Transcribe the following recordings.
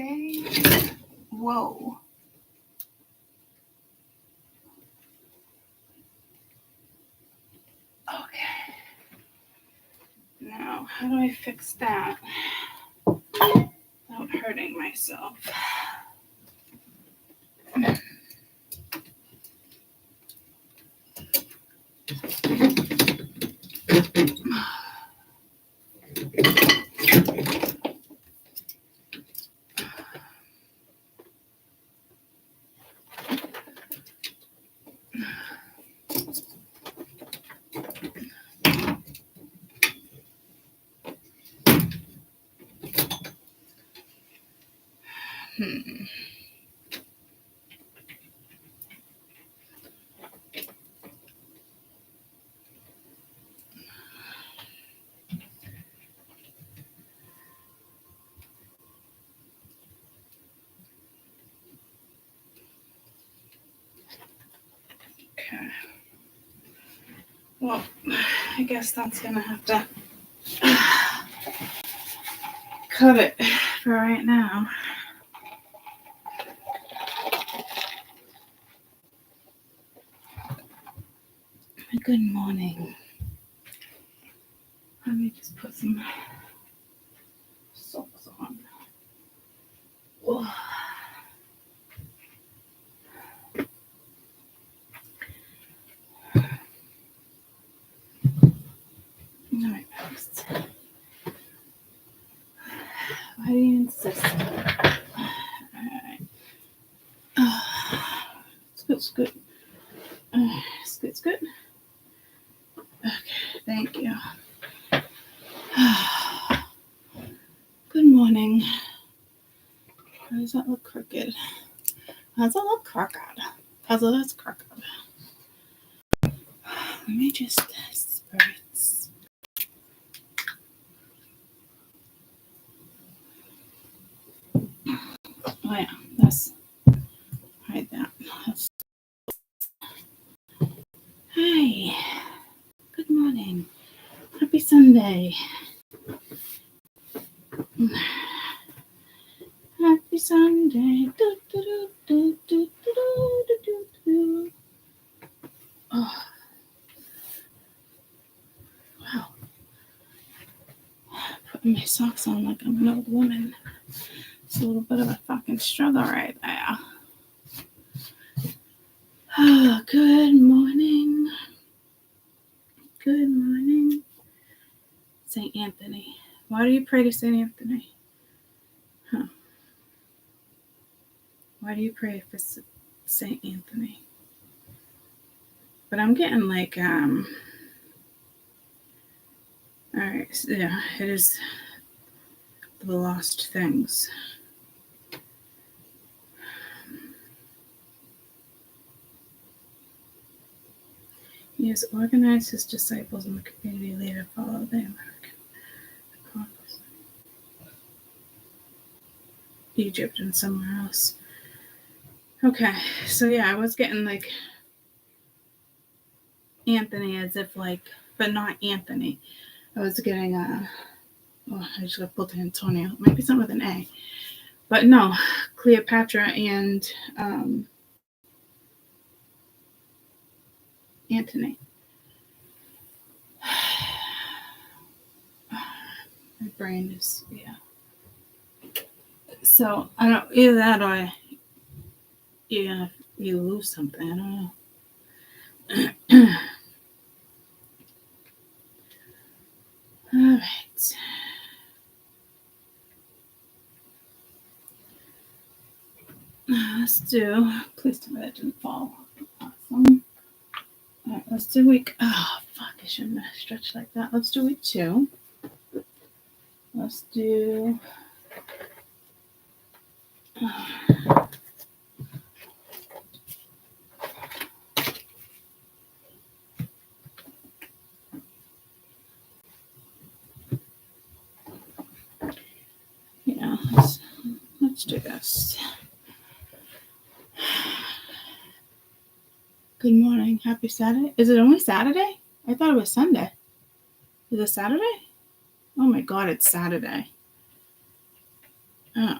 Sunday. Whoa. Okay. Now, how do I fix that without hurting myself? Okay. Well, I guess that's gonna have to cut it for right now. Good morning. Let me just put some socks on. Whoa. Alright, next. Why do you insist? Alright. It's good. It's good. Okay, thank you. Good morning. Why does that look crooked? How does that look crooked? Puzzle that's crooked. Let me just spirits. Oh yeah, let's hide that. Hi. Good morning. Happy Sunday. Happy Sunday. Do, do, do, do, do, do, do, do, do. Oh. Wow. Putting my socks on like I'm an old woman. It's a little bit of a fucking struggle right there. Oh, good morning. Good morning. St. Anthony. Why do you pray to St. Anthony? Huh. Why do you pray for St. Anthony? But I'm getting like, all right, so yeah, it is the lost things. He has organized his disciples in the community leader follow the American apostles. Egypt and somewhere else. Okay, so yeah, I was getting like Anthony as if like, but not Anthony. I was getting I just got pulled to Antonio. Maybe something with an A. But no, Cleopatra and Anthony. My brain is, yeah. So, I don't, either that or you lose something. I don't know. All right. Let's do, please tell me that didn't fall. Awesome. All right, let's do week, oh, fuck, I shouldn't have stretched like that. Let's do week 2. Let's do, yeah, let's do this. Good morning. Happy Saturday. Is it only Saturday? I thought it was Sunday. Is it Saturday? Oh my God, it's Saturday. Oh,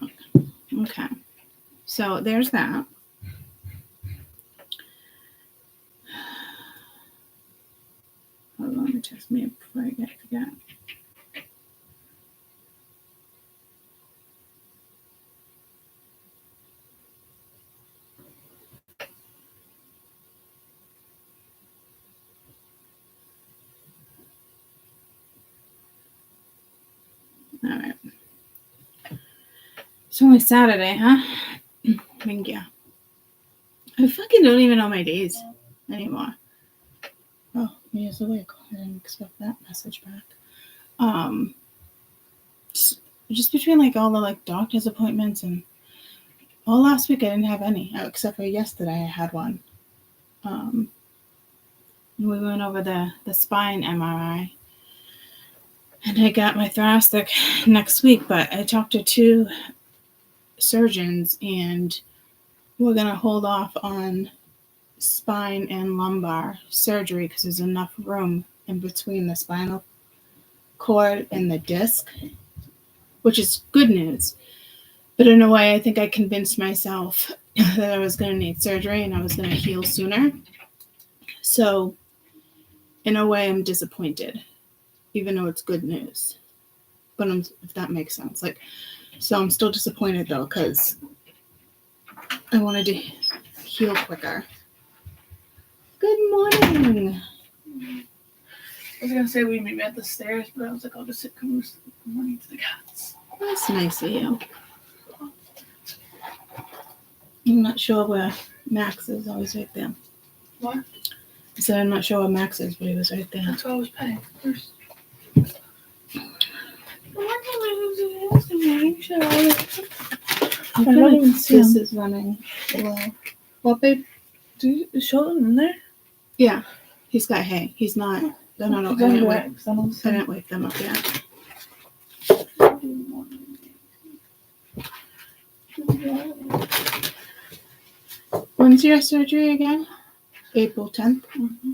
Okay. So there's that. Hold on, let me test me before I forget. All right. It's only Saturday, huh? Thank you. I fucking don't even know my days anymore. Oh, he is awake. I didn't expect that message back. Just between like all the like doctor's appointments and all last week I didn't have any except for yesterday I had one. We went over the spine MRI. And I got my thoracic next week, but I talked to 2 surgeons and we're going to hold off on spine and lumbar surgery because there's enough room in between the spinal cord and the disc, which is good news. But in a way, I think I convinced myself that I was going to need surgery and I was going to heal sooner. So in a way, I'm disappointed, even though it's good news. But if that makes sense. So I'm still disappointed though, because I wanted to heal quicker. Good morning. I was going to say we meet at the stairs, but I was like, I'll just sit good morning to the cats. That's nice of you. I'm not sure where Max is. I was right there. What? I said I'm not sure where Max is, but he was right there. That's what I was paying first. I don't even see this is running low. What, babe? Do you show them in there? Yeah. He's got hay. He's not. I didn't wake them up yet. When's your surgery again? April 10th? Mm-hmm.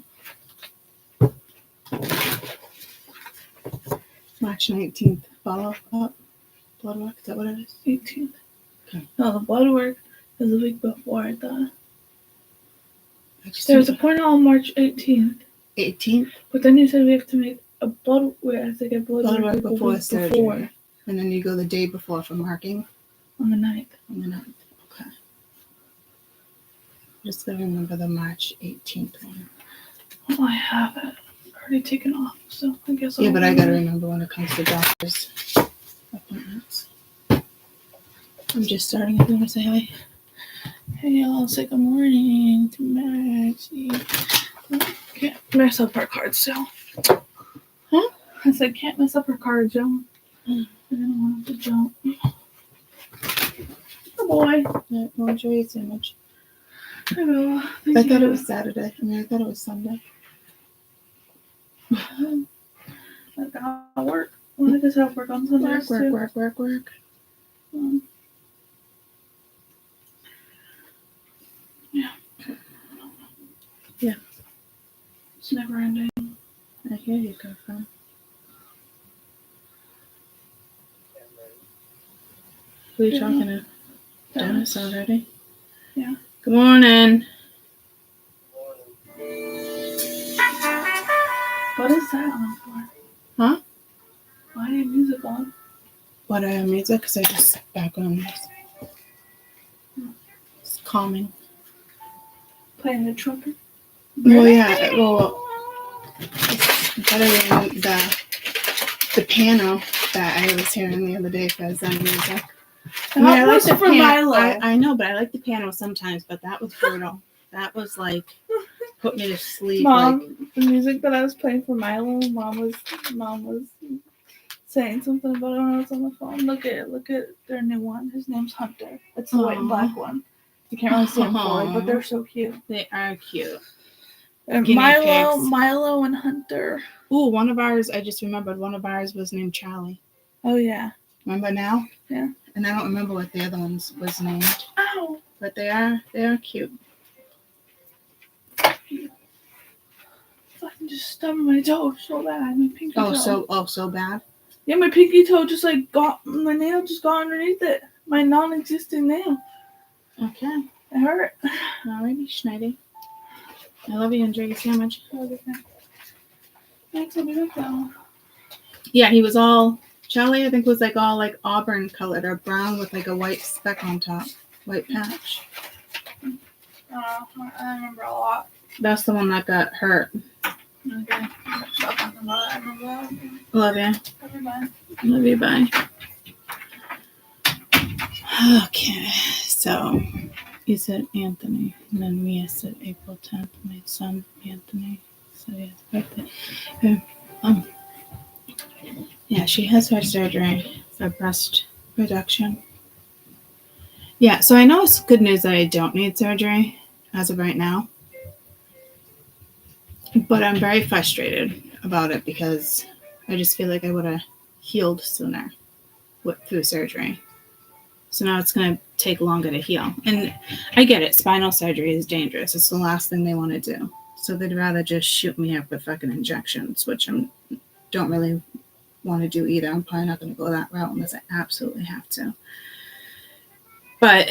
March 19th. Follow up. Blood work. Is that what it is? 18th. Okay. No, the blood work is the week before, I thought. There was a point on March 18th. 18th? But then you said we have to make a blood work before surgery. And then you go the day before for marking? On the 9th. On the 9th. Okay. Just gotta remember the March 18th one. Well, I have it already taken off, so I guess but I gotta remember when it comes to doctor's appointments. I'm just starting. If you want to say hi. Hey, I'll say good morning to Max. Can't mess up our cards, Joe. Huh? I said, can't mess up her cards, Joe. I didn't want to jump. Oh, boy. Yeah, well, enjoy your sandwich. I will. I thought it was Saturday. I thought it was Sunday. I gotta work. Well, I just have work on Sundays, Work. Yeah. Yeah. It's never ending. I hear you, girlfriend. Who are you talking to? Dennis already? Yeah. Good morning. What is that on for? Huh? Why do you have music on? What I have music? Because I just background noise. It's calming. Playing the trumpet? Well, yeah. Well, it's better than the piano that I was hearing the other day for Zen music. I like the for Milo. I know, but I like the piano sometimes, but that was brutal. That was like put me to sleep. Mom, the music that I was playing for Milo, Mom was saying something about it when I was on the phone. Look at their new one. His name's Hunter. It's the white and black one. You can't really see him fully, but they're so cute. They are cute. And Milo and Hunter. Ooh, one of ours, I just remembered, one of ours was named Charlie. Oh, yeah. Remember now? Yeah. And I don't remember what the other ones was named. Ow! But they are cute. Fucking just stubbed my toe so bad. My pinky toe. So bad? Yeah, my pinky toe just my nail just got underneath it. my non-existent nail. Okay. It hurt. Alrighty, Schneidy. I love you. Enjoy your sandwich. Thanks for doing that. Yeah, he was all, Charlie, I think, was like all like auburn colored or brown with like a white speck on top. White patch. I remember a lot. That's the one that got hurt. Okay. Stop talking about it. I remember that. Love you. Everybody. Love you. Bye. Okay, so you said Anthony, and then Mia said April 10th. My son Anthony. So yeah, birthday. Okay. Yeah, she has had surgery for breast reduction. Yeah, so I know it's good news that I don't need surgery as of right now. But I'm very frustrated about it because I just feel like I would have healed sooner through surgery. So now it's going to take longer to heal. And I get it. Spinal surgery is dangerous. It's the last thing they want to do. So they'd rather just shoot me up with fucking injections, which I don't really want to do either. I'm probably not going to go that route unless I absolutely have to. But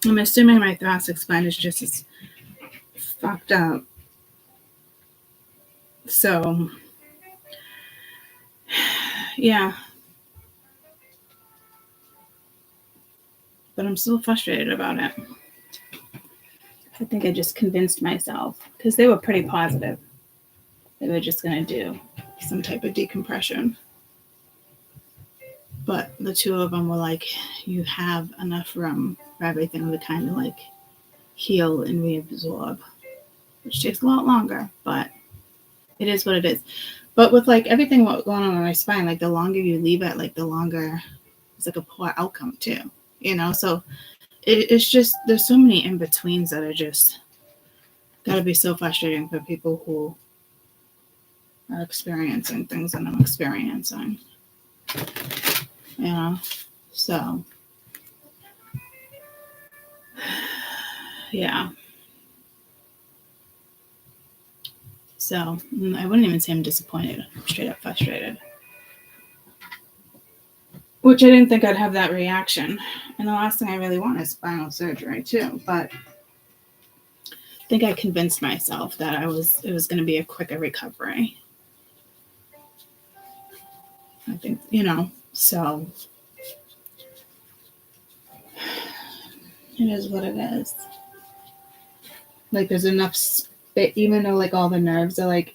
I'm assuming my thoracic spine is just as fucked up. So, yeah. But I'm still frustrated about it. I think I just convinced myself because they were pretty positive they were just going to do some type of decompression. But the two of them were like, you have enough room for everything to kind of like heal and reabsorb, which takes a lot longer, but it is what it is. But with like everything going on my spine, like the longer you leave it, like the longer it's like a poor outcome too, you know? So it's just, there's so many in-betweens that are just gotta be so frustrating for people who are experiencing things that I'm experiencing. You know? So, yeah. So, I wouldn't even say I'm disappointed. I'm straight up frustrated. Which I didn't think I'd have that reaction. And the last thing I really want is spinal surgery too. But I think I convinced myself that it was going to be a quicker recovery. I think, you know, so it is what it is. Like there's enough space, even though like all the nerves are like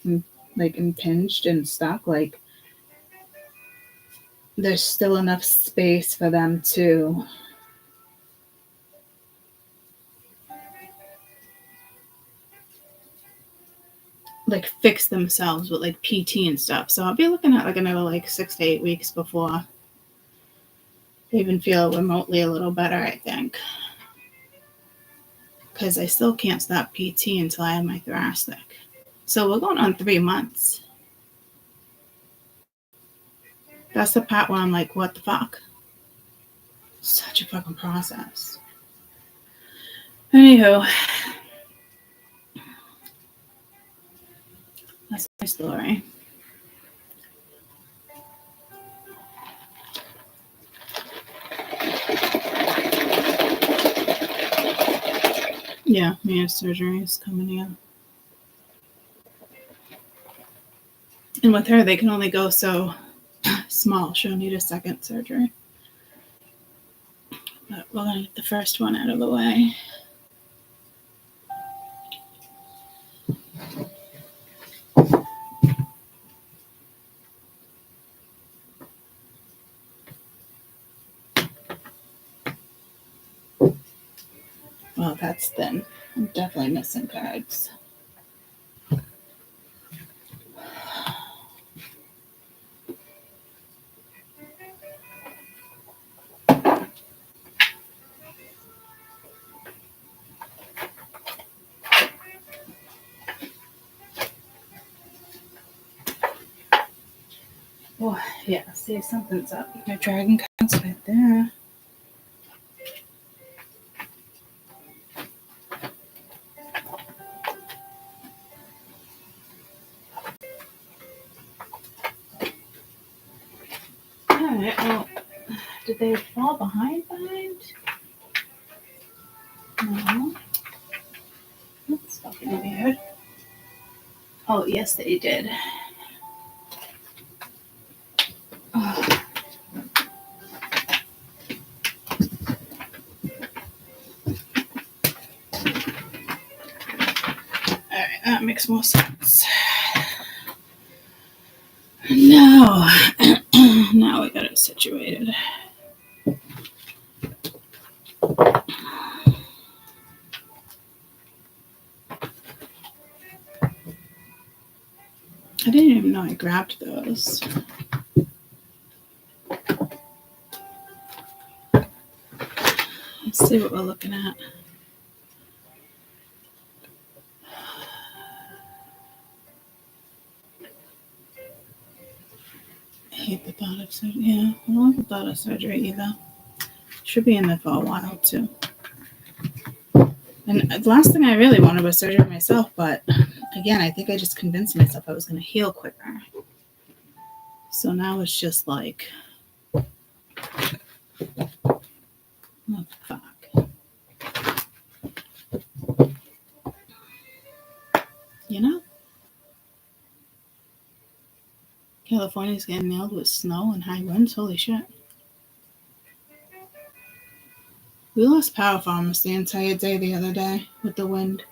impinged and stuck, like there's still enough space for them to like fix themselves with like PT and stuff. So I'll be looking at like another like 6 to 8 weeks before they even feel remotely a little better, I think. Because I still can't stop PT until I have my thoracic. So we're going on 3 months. That's the part where I'm like, what the fuck? Such a fucking process. Anywho, that's my story. Yeah, Mia's surgery is coming in. And with her, they can only go so small. She'll need a second surgery. But we're going to get the first one out of the way. Well, that's thin. I'm definitely missing cards. Oh, yeah, see, something's up. My dragon card's right there. Alright, well, Did they fall behind? No. That's fucking weird. Oh, yes, they did. Oh. Alright, that makes more sense. Now, now we got it situated. I didn't even know I grabbed those. Let's see what we're looking at. I hate the thought of surgery. Yeah, I don't like the thought of surgery either. Should be in there for a while too. And the last thing I really wanted was surgery myself, but again, I think I just convinced myself I was going to heal quicker. So now it's just like, oh, fuck. You know? California's getting nailed with snow and high winds. Holy shit. We lost power for almost the entire day the other day with the wind.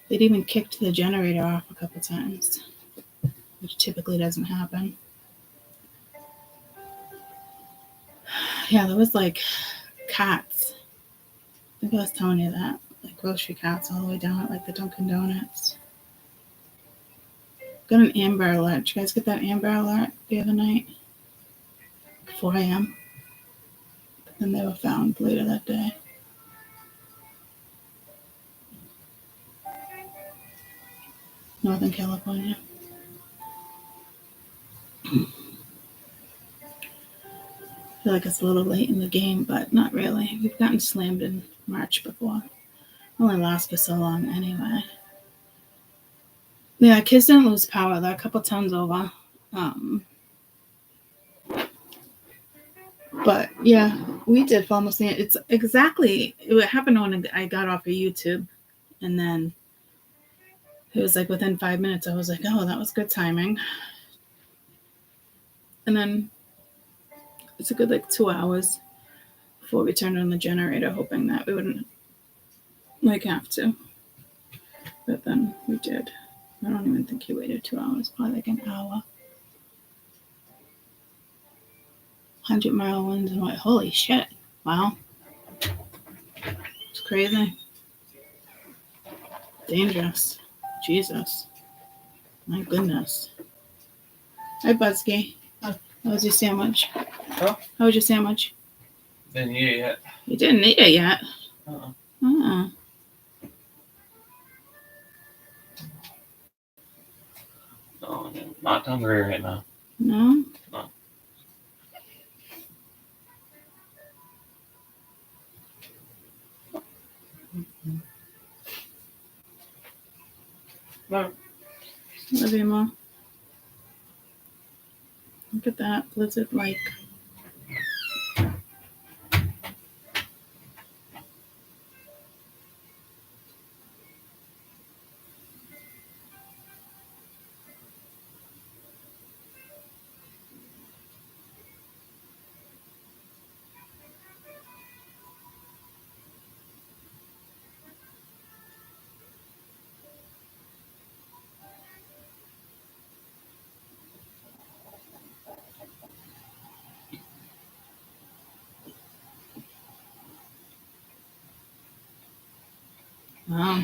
They'd even kicked the generator off a couple times, which typically doesn't happen. Yeah, there was like cats. I think I was telling you that. Like grocery cats all the way down at like the Dunkin' Donuts. Got an Amber Alert. Did you guys get that Amber Alert the other night? 4 a.m. But then they were found later that day. Northern California. I feel like it's a little late in the game, but not really. We've gotten slammed in March before. Only lasts for so long anyway. Yeah, kids didn't lose power. They're a couple tons over. But yeah, we did for almost the end. It's exactly, it happened when I got off of YouTube. And then it was like within 5 minutes, I was like, oh, that was good timing. And then it's a good like 2 hours before we turned on the generator, hoping that we wouldn't like have to. But then we did. I don't even think he waited 2 hours, probably like an hour. 100-mile winds and what? Holy shit. Wow. It's crazy. Dangerous. Jesus. My goodness. Hi, Buzzkey. How was your sandwich? Huh? How was your sandwich? Didn't eat it yet. You didn't eat it yet? Uh-uh. No, I'm not hungry right now. No? No. No. Love you, Mom. Look at that blizzard like. Wow.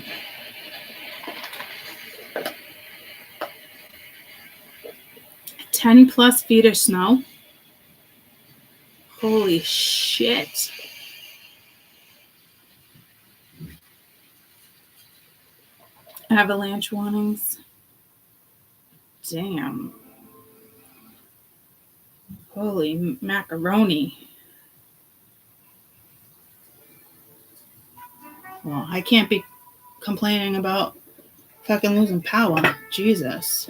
+10 feet of snow. Holy shit. Avalanche warnings. Damn. Holy macaroni. Well, I can't be complaining about fucking losing power. Jesus.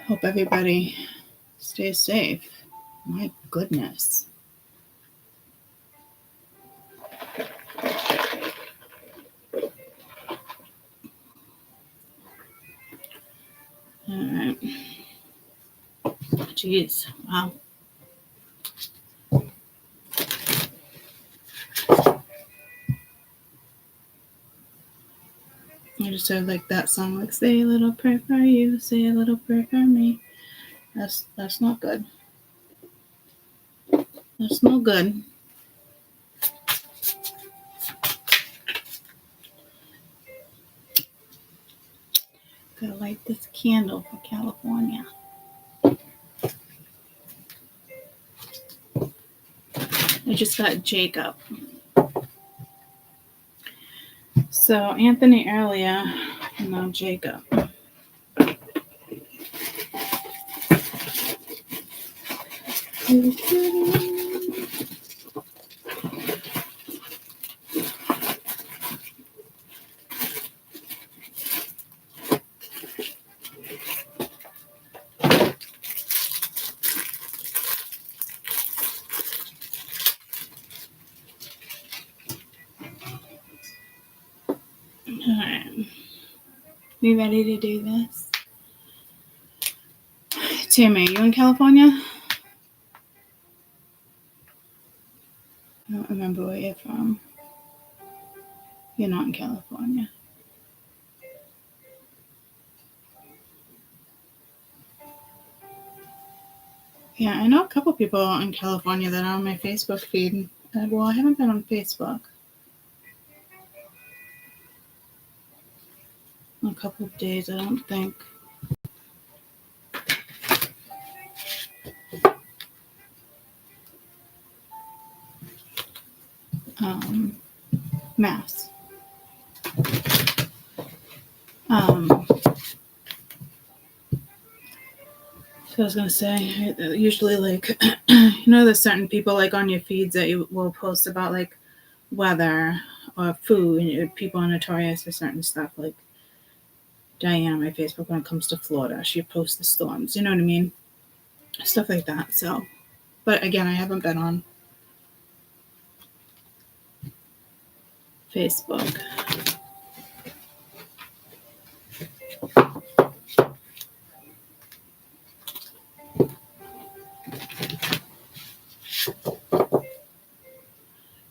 Hope everybody stays safe. My goodness. All right. Jeez. Wow. I just heard like that song, like say a little prayer for you, say a little prayer for me. That's not good. That's no good. Gotta light this candle for California. I just got Jacob. So Anthony earlier, and now Jacob. Alright. You ready to do this? Tammy, are you in California? I don't remember where you're from. You're not in California. Yeah, I know a couple people in California that are on my Facebook feed. Well, I haven't been on Facebook in a couple of days, I don't think. Mass. So I was gonna say, usually like, there's certain people like on your feeds that you will post about like weather or food, and people are notorious for certain stuff. Like Diane on my Facebook, when it comes to Florida, she posts the storms. You know what I mean? Stuff like that. So, but again, I haven't been on Facebook.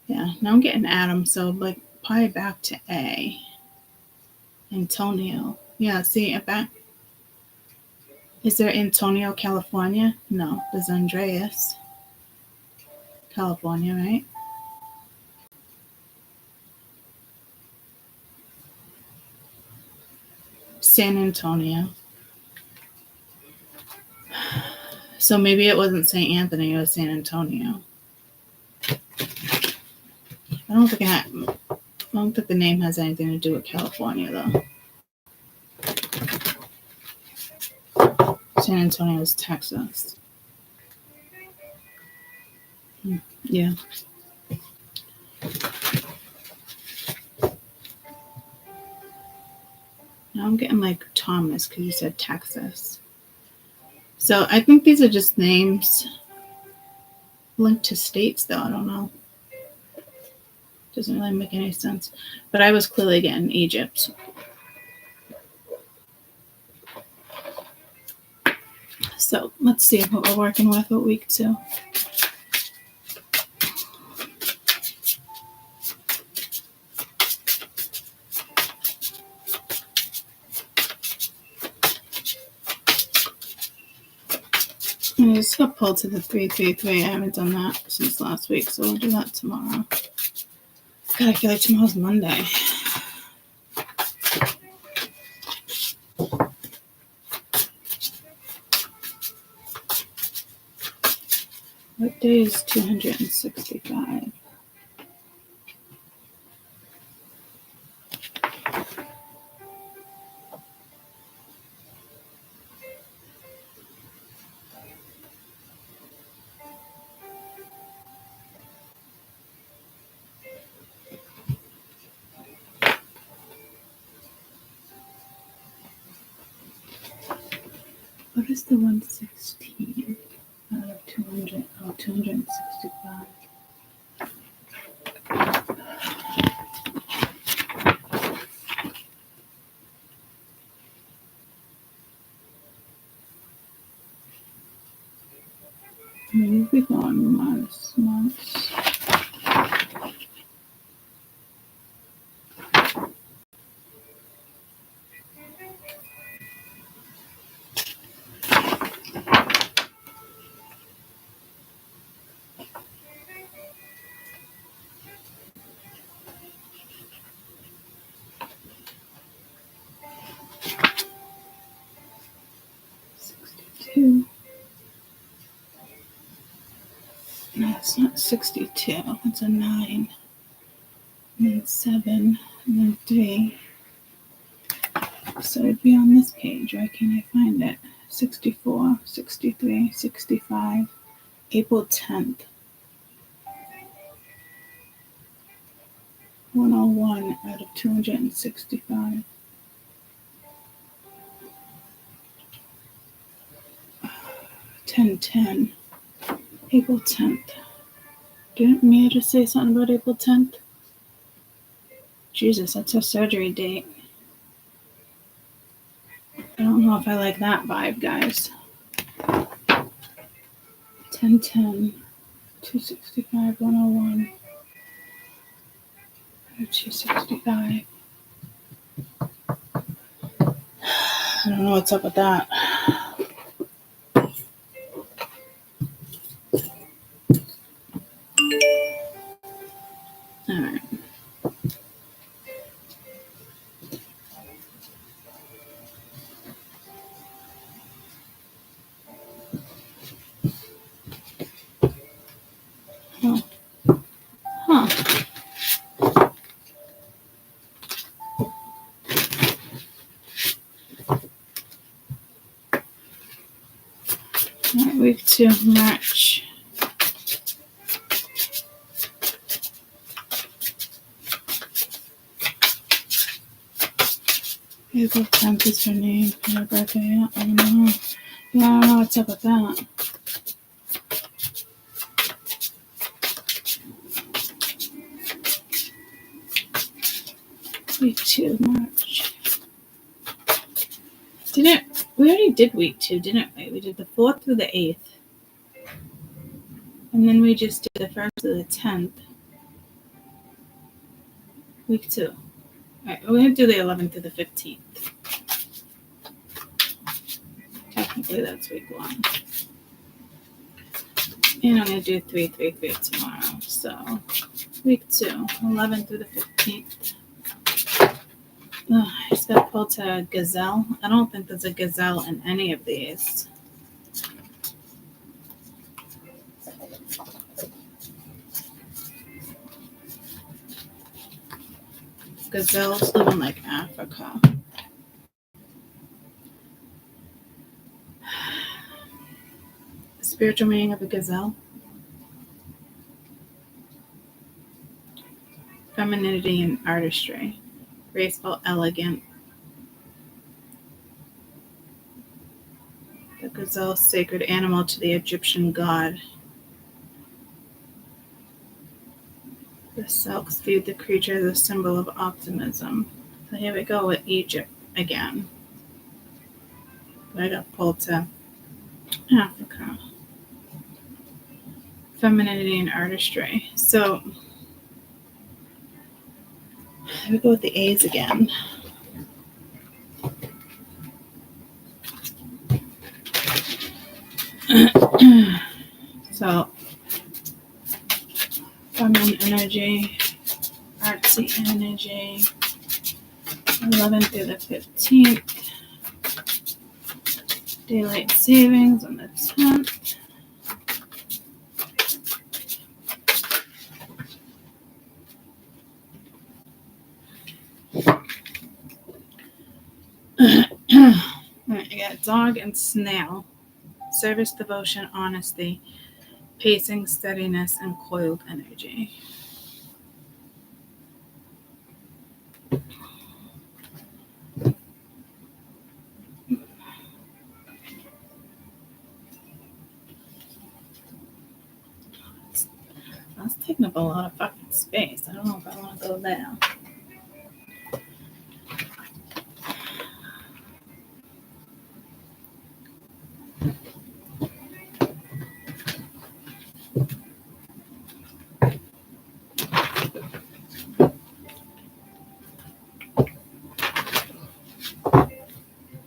Yeah, now I'm getting Adam, so like probably back to A. Antonio. Yeah, see, back. Is there Antonio, California? No, there's Andreas, California, right? San Antonio. So maybe it wasn't St. Anthony, it was San Antonio. I don't think the name has anything to do with California, though. San Antonio is Texas. Yeah. Now I'm getting like Thomas because you said Texas. So I think these are just names linked to states, though. I don't know. Doesn't really make any sense. But I was clearly getting Egypt. So let's see what we're working with week 2. I just got pulled to the 333. I haven't done that since last week, so we'll do that tomorrow. God, I feel like tomorrow's Monday. What day is 265? What What is the 116 out of 200? Oh, 265. Maybe we're going minus. 62. No, it's not 62. It's a 9. And then 7. And then 3. So it'd be on this page. Why can't I find it? 64, 63, 65. April 10th. 101 out of 265. 1010. April 10th. Didn't Mia just say something about April 10th? Jesus, that's her surgery date. I don't know if I like that vibe, guys. 1010. 265, 101. 265. I don't know what's up with that. All right. Huh. All right, week 2, March. April 10th is her name for her birthday. I don't know. Yeah, I don't know what's up with that. Week 2, March. We already did week 2, didn't we? We did the 4th through the 8th. And then we just did the 1st through the 10th. Week 2. All right, we're going to do the 11th through the 15th. Technically, that's week 1. And I'm going to do 3, 3, 3 tomorrow. So, week 2, 11th through the 15th. I just got pulled to a gazelle. I don't think there's a gazelle in any of these. Gazelles live in like Africa. The spiritual meaning of a gazelle. Femininity and artistry. Graceful, elegant. The gazelle, sacred animal to the Egyptian god. The Celts viewed the creature as a symbol of optimism. So here we go with Egypt again. But I got pulled to Africa. Femininity and artistry. So here we go with the A's again. So, feminine energy, artsy energy, 11th through the 15th, daylight savings on the 10th. Alright, I got dog and snail. Service, devotion, honesty, pacing, steadiness, and coiled energy. taking up a lot of fucking space. I don't know if I want to go there.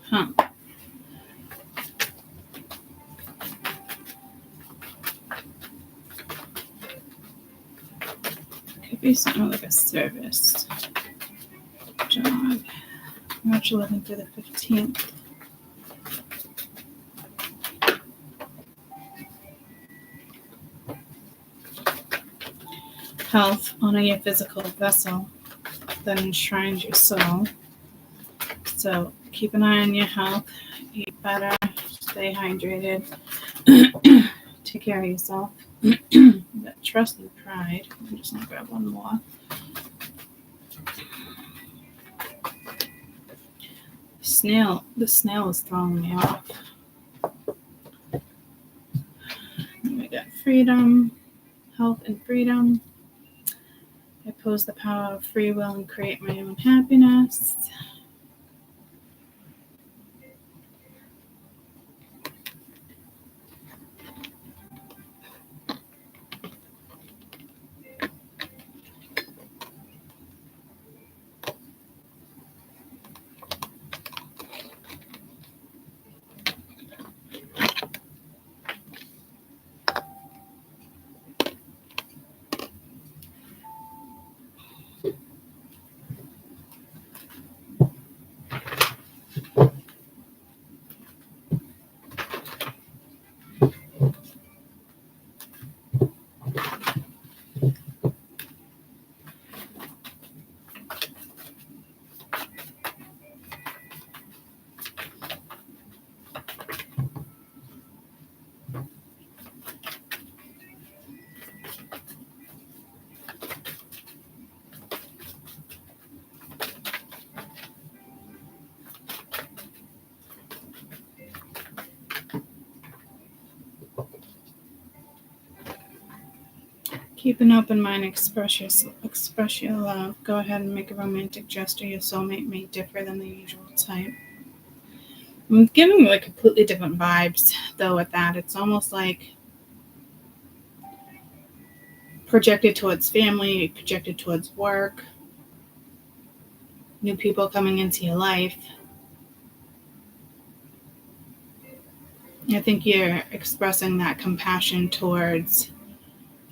Huh. Could be something like a service job. March 11th through the 15th. Health, honor your physical vessel that enshrines your soul. So keep an eye on your health, eat better, stay hydrated, take care of yourself. But trust and pride. I'm just gonna grab one more. The snail is throwing me off. And we got freedom, health, and freedom. I pose the power of free will and create my own happiness. Keep an open mind, express your love. Go ahead and make a romantic gesture. Your soulmate may differ than the usual type. I'm giving like completely different vibes, though, with that. It's almost like projected towards family, projected towards work, new people coming into your life. I think you're expressing that compassion towards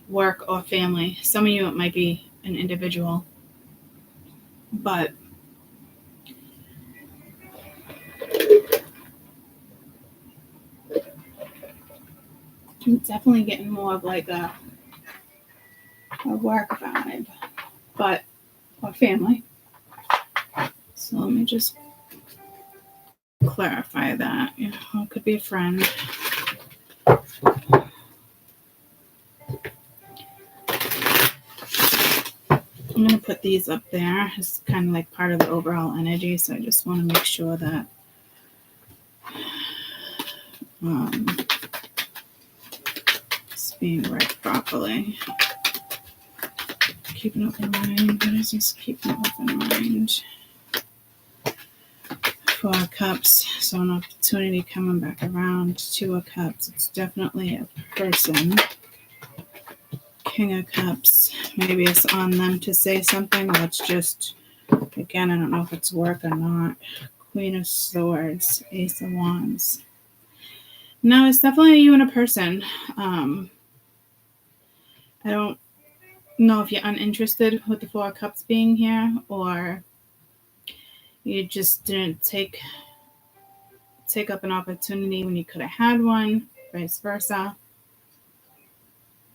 work or family. Some of you, it might be an individual, but I'm definitely getting more of like a work vibe, but or family. So let me just clarify that. You know, it could be a friend. I'm going to put these up there. It's kind of like part of the overall energy, so I just want to make sure that it's being read properly. Keep an open mind. What is this? Keep an open mind. 4 of Cups. So an opportunity coming back around. 2 of Cups. It's definitely a person. King of Cups. Maybe it's on them to say something. Let's just, again, I don't know if it's work or not. Queen of Swords. Ace of Wands. No, it's definitely you and a person. I don't know if you're uninterested with the 4 of Cups being here, or you just didn't take up an opportunity when you could have had one, vice versa.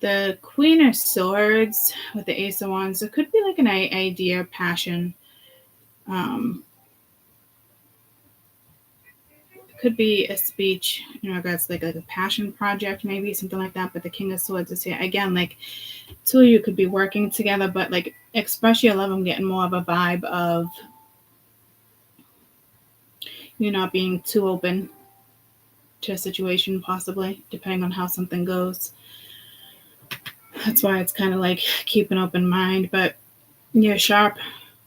The Queen of Swords with the Ace of Wands, it could be like an idea, passion. It could be a speech in regards to like a passion project, maybe something like that. But the King of Swords is here again. Like 2 of you could be working together, but like express your love. I'm getting more of a vibe of you not being too open to a situation, possibly, depending on how something goes. That's why it's kind of like keep an open mind. But you're sharp,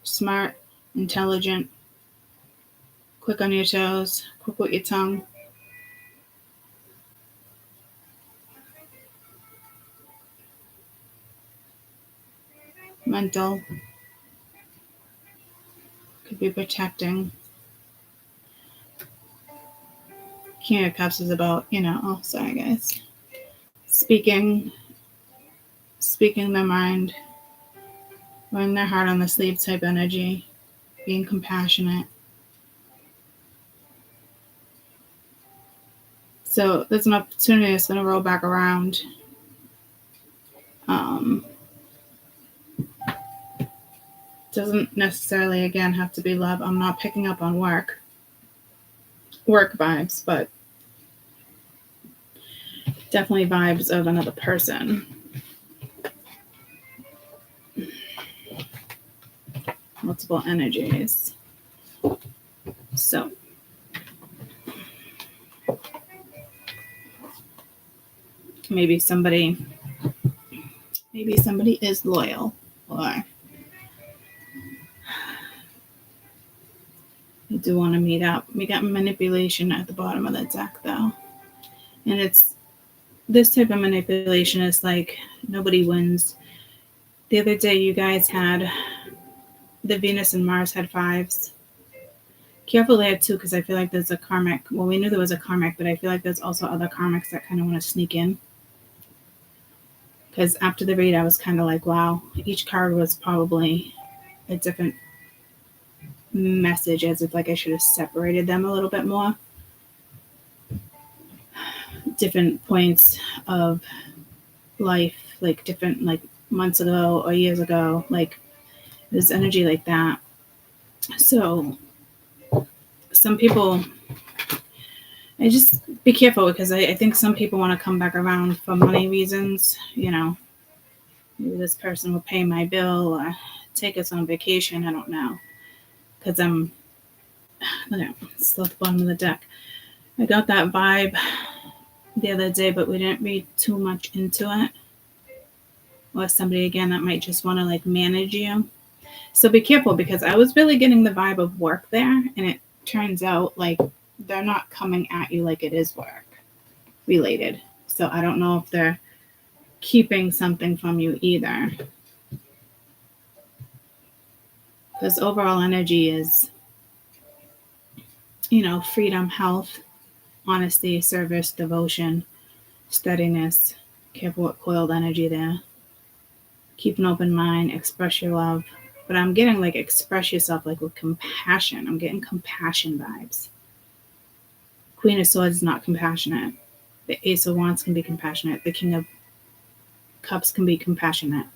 smart, intelligent, quick on your toes, quick with your tongue. Mental. Could be protecting. King of Cups is about, oh, sorry guys. Speaking their mind, wearing their heart on the sleeve type energy, being compassionate. So there's an opportunity that's going to roll back around. Doesn't necessarily, again, have to be love. I'm not picking up on work vibes, but definitely vibes of another person. Multiple energies. So maybe somebody is loyal, or I do want to meet up. We got manipulation at the bottom of the deck though. And it's this type of manipulation is like nobody wins. The other day you guys had the Venus and Mars had 5s. Careful they had 2 because I feel like there's a karmic. Well, we knew there was a karmic, but I feel like there's also other karmics that kind of want to sneak in. Because after the read, I was kind of like, wow, each card was probably a different message, as if like I should have separated them a little bit more. Different points of life, like different, like months ago or years ago, like there's energy like that. So some people, I just be careful because I think some people want to come back around for money reasons. Maybe this person will pay my bill or take us on vacation. I don't know. Because it's still at the bottom of the deck. I got that vibe the other day, but we didn't read too much into it. Or somebody, again, that might just want to like manage you. So be careful because I was really getting the vibe of work there. And it turns out like they're not coming at you like it is work related. So I don't know if they're keeping something from you either. Because overall energy is, freedom, health, honesty, service, devotion, steadiness. Careful with coiled energy there. Keep an open mind, express your love. But I'm getting like express yourself like with compassion. I'm getting compassion vibes. Queen of Swords is not compassionate. The Ace of Wands can be compassionate. The King of Cups can be compassionate.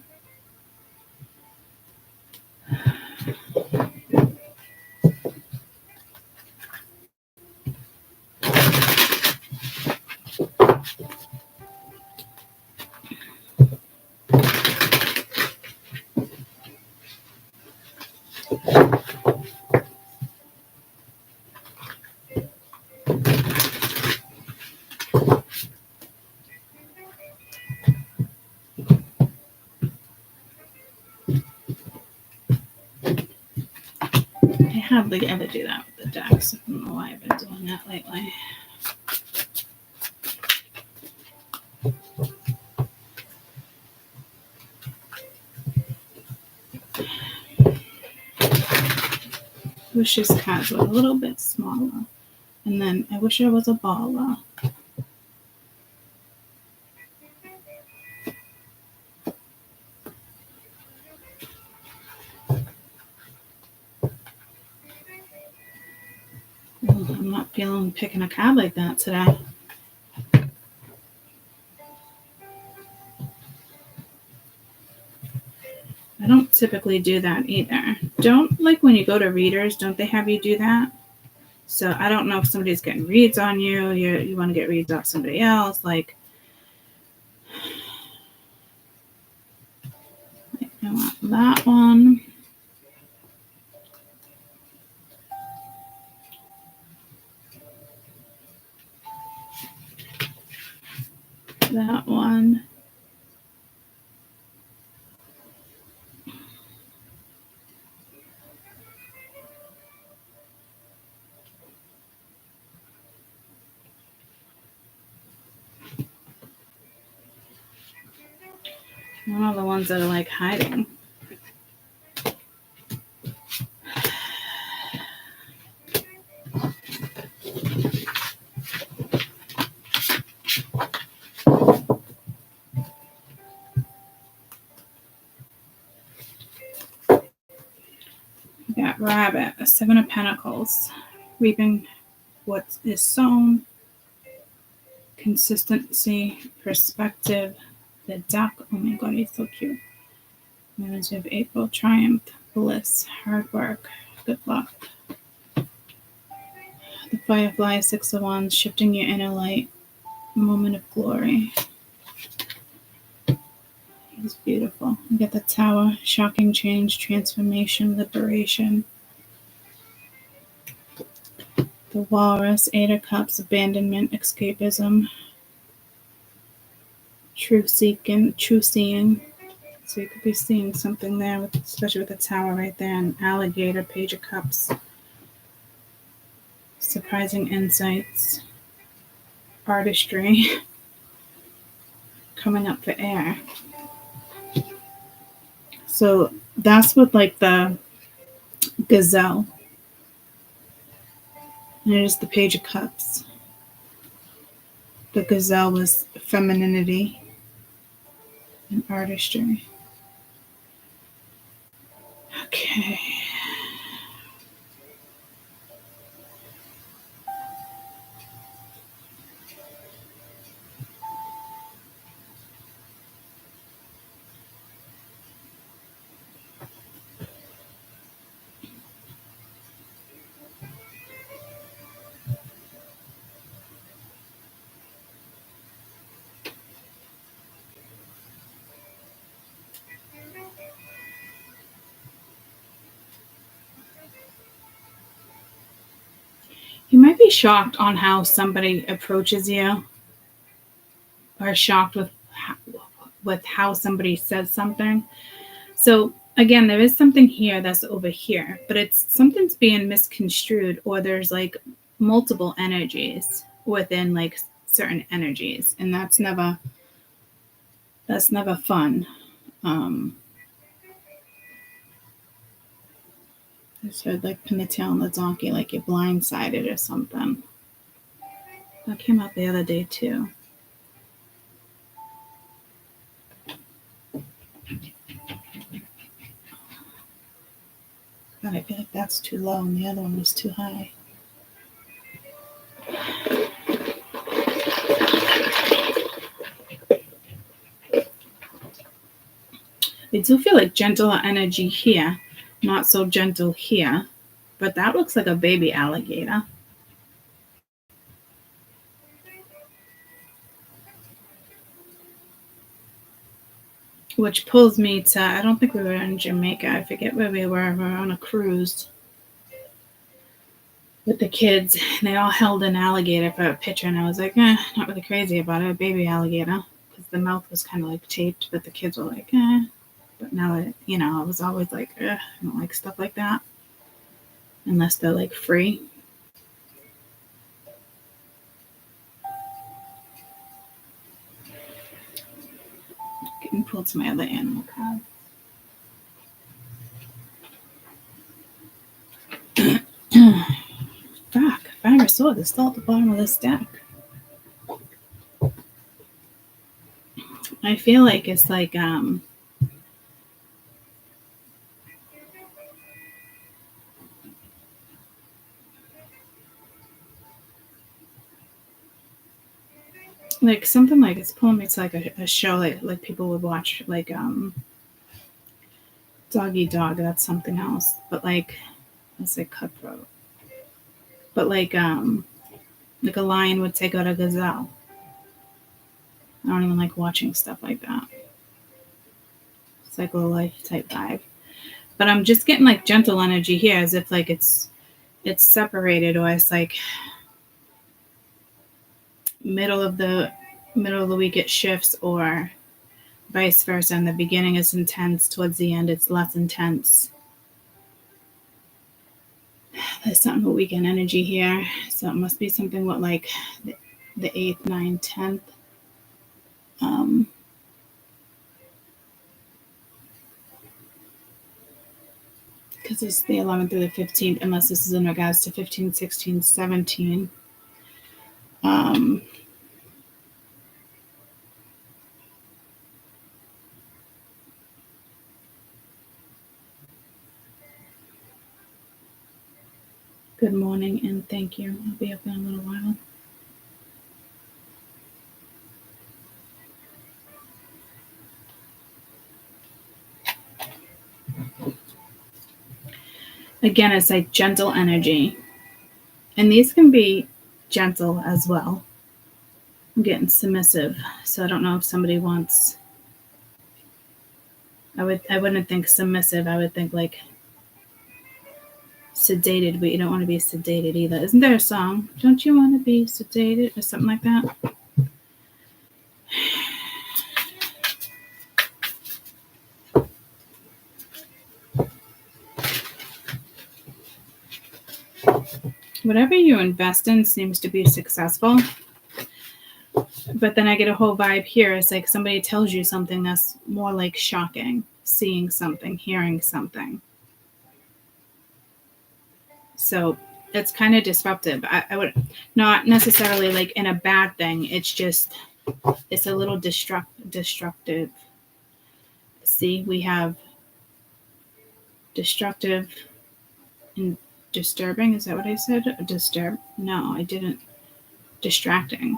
I hardly ever do that with the decks. I don't know why I've been doing that lately. I wish these cards were a little bit smaller. And then I wish I was a baller. I'm not feeling picking a card like that today. I don't typically do that either. Don't, like when you go to readers, don't they have you do that? So I don't know if somebody's getting reads on you. You want to get reads off somebody else. Like, I want that one. That one. One of the ones that are like hiding. We got Rabbit, a 7 of Pentacles, reaping what is sown, consistency, perspective, the duck, oh my god, he's so cute. And then we have April, triumph, bliss, hard work, good luck. The Firefly, 6 of Wands, shifting your inner light, moment of glory. He's beautiful. We get the Tower, shocking change, transformation, liberation. The Walrus, 8 of Cups, abandonment, escapism, true seeking, true seeing. So you could be seeing something there, with, especially with the Tower right there, and Alligator, Page of Cups. Surprising insights, artistry, coming up for air. So that's with like the Gazelle. And it is the Page of Cups. The Gazelle was femininity and artistry. Okay. You might be shocked on how somebody approaches you, or shocked with how somebody says something. So again, there is something here that's over here, but it's something's being misconstrued, or there's like multiple energies within like certain energies, and that's never fun. I just heard like pin the tail on the donkey, like you're blindsided or something. That came out the other day too. God, I feel like that's too low and the other one was too high. I do feel like gentler energy here, not so gentle here, but that looks like a baby alligator. Which pulls me to, I don't think we were in Jamaica. I forget where we were. We were on a cruise with the kids. And they all held an alligator for a picture. And I was like, not really crazy about it. A baby alligator. Because the mouth was kind of like taped. But the kids were like, But now, I was always like, I don't like stuff like that. Unless they're like free. Getting pulled to my other animal card. Fuck, Fire of Swords is still at the bottom of this deck. I feel like it's like something like it's pulling me to like a show like people would watch, like Dog Eat Dog. That's something else, but like let's say Cutthroat, but like a lion would take out a gazelle. I don't even like watching stuff like that. Cycle of life type vibe, but I'm just getting like gentle energy here, as if like it's separated, or it's like middle of the week it shifts, or vice versa. In the beginning it's intense, towards the end it's less intense. There's something with weekend energy here, so it must be something with like the 8th, 9th, 10th. because it's the 11th through the 15th, unless this is in regards to 15, 16, 17. Good morning and thank you. I'll be up in a little while. Again, it's like gentle energy. And these can be gentle as well. I'm getting submissive. So I don't know if somebody wants... I wouldn't think submissive. I would think like sedated, but you don't want to be sedated either. Isn't there a song? Don't you want to be sedated or something like that? Whatever you invest in seems to be successful. But then I get a whole vibe here. It's like somebody tells you something that's more like shocking. Seeing something, hearing something. So it's kind of disruptive. I would not necessarily like in a bad thing. It's just, it's a little destructive. See, we have destructive and disturbing. Is that what I said? Disturb? No, I didn't. Distracting.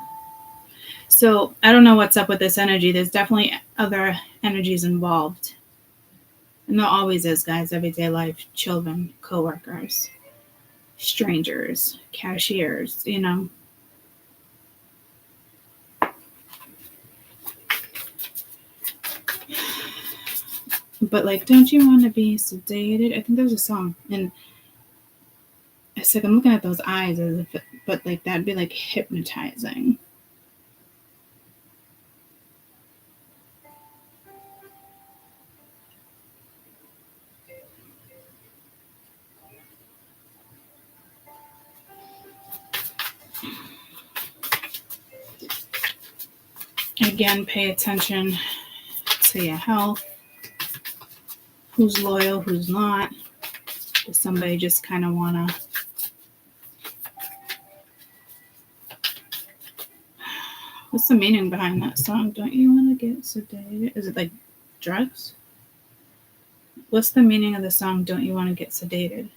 So I don't know what's up with this energy. There's definitely other energies involved. And there always is, guys. Everyday life, children, coworkers, strangers, cashiers, you know. But like, don't you want to be sedated? I think there's a song. And it's like I'm looking at those eyes as if it, but like that'd be like hypnotizing. Again, pay attention to your health. Who's loyal, who's not. Does somebody just kind of want to... What's the meaning behind that song? Don't you want to get sedated? Is it like drugs? What's the meaning of the song, Don't You Want to Get Sedated?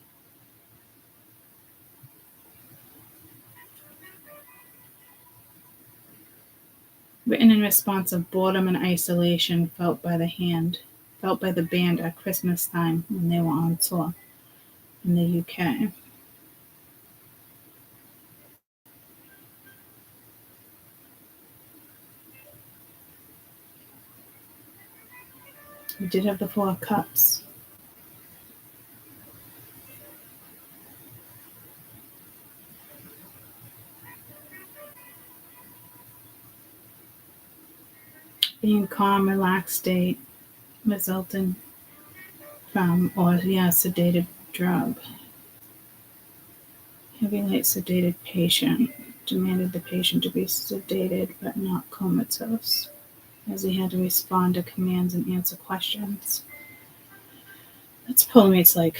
Written in response of boredom and isolation felt by the band at Christmas time when they were on tour in the UK. We did have the 4 cups. Being calm, relaxed state resulting from, sedated drug. Heavy light sedated patient demanded the patient to be sedated but not comatose, as he had to respond to commands and answer questions. That's pulling me to like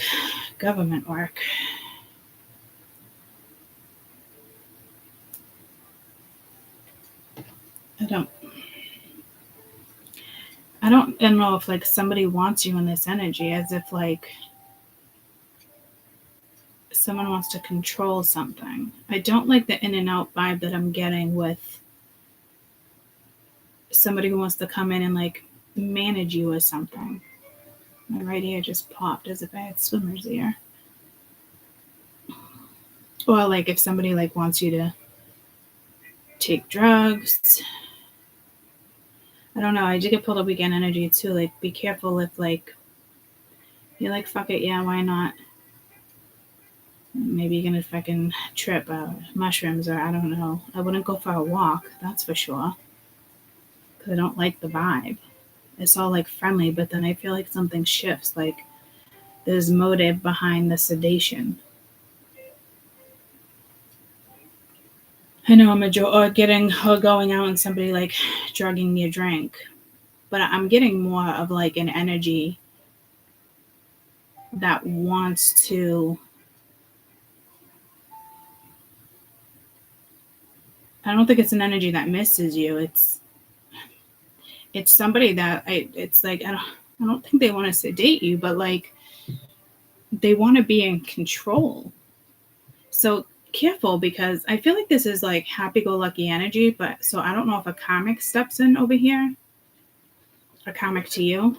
government work. I don't know if like somebody wants you in this energy, as if like someone wants to control something. I don't like the in and out vibe that I'm getting with somebody who wants to come in and like manage you or something. My right ear just popped as if I had swimmer's ear. Or like if somebody like wants you to take drugs. I don't know. I did get pulled up weekend energy too. Like, be careful if like you're like, fuck it, yeah, why not? Maybe you're gonna fucking trip mushrooms, or I don't know. I wouldn't go for a walk, that's for sure. Because I don't like the vibe. It's all like friendly, but then I feel like something shifts. Like there's motive behind the sedation. I know I'm going out and somebody like drugging your drink, but I'm getting more of like an energy that wants to, I don't think it's an energy that misses you. It's somebody that it's like, I don't think they want to sedate you, but like they want to be in control. So careful, because I feel like this is like happy-go-lucky energy, but so I don't know if a karmic steps in over here. A karmic to you.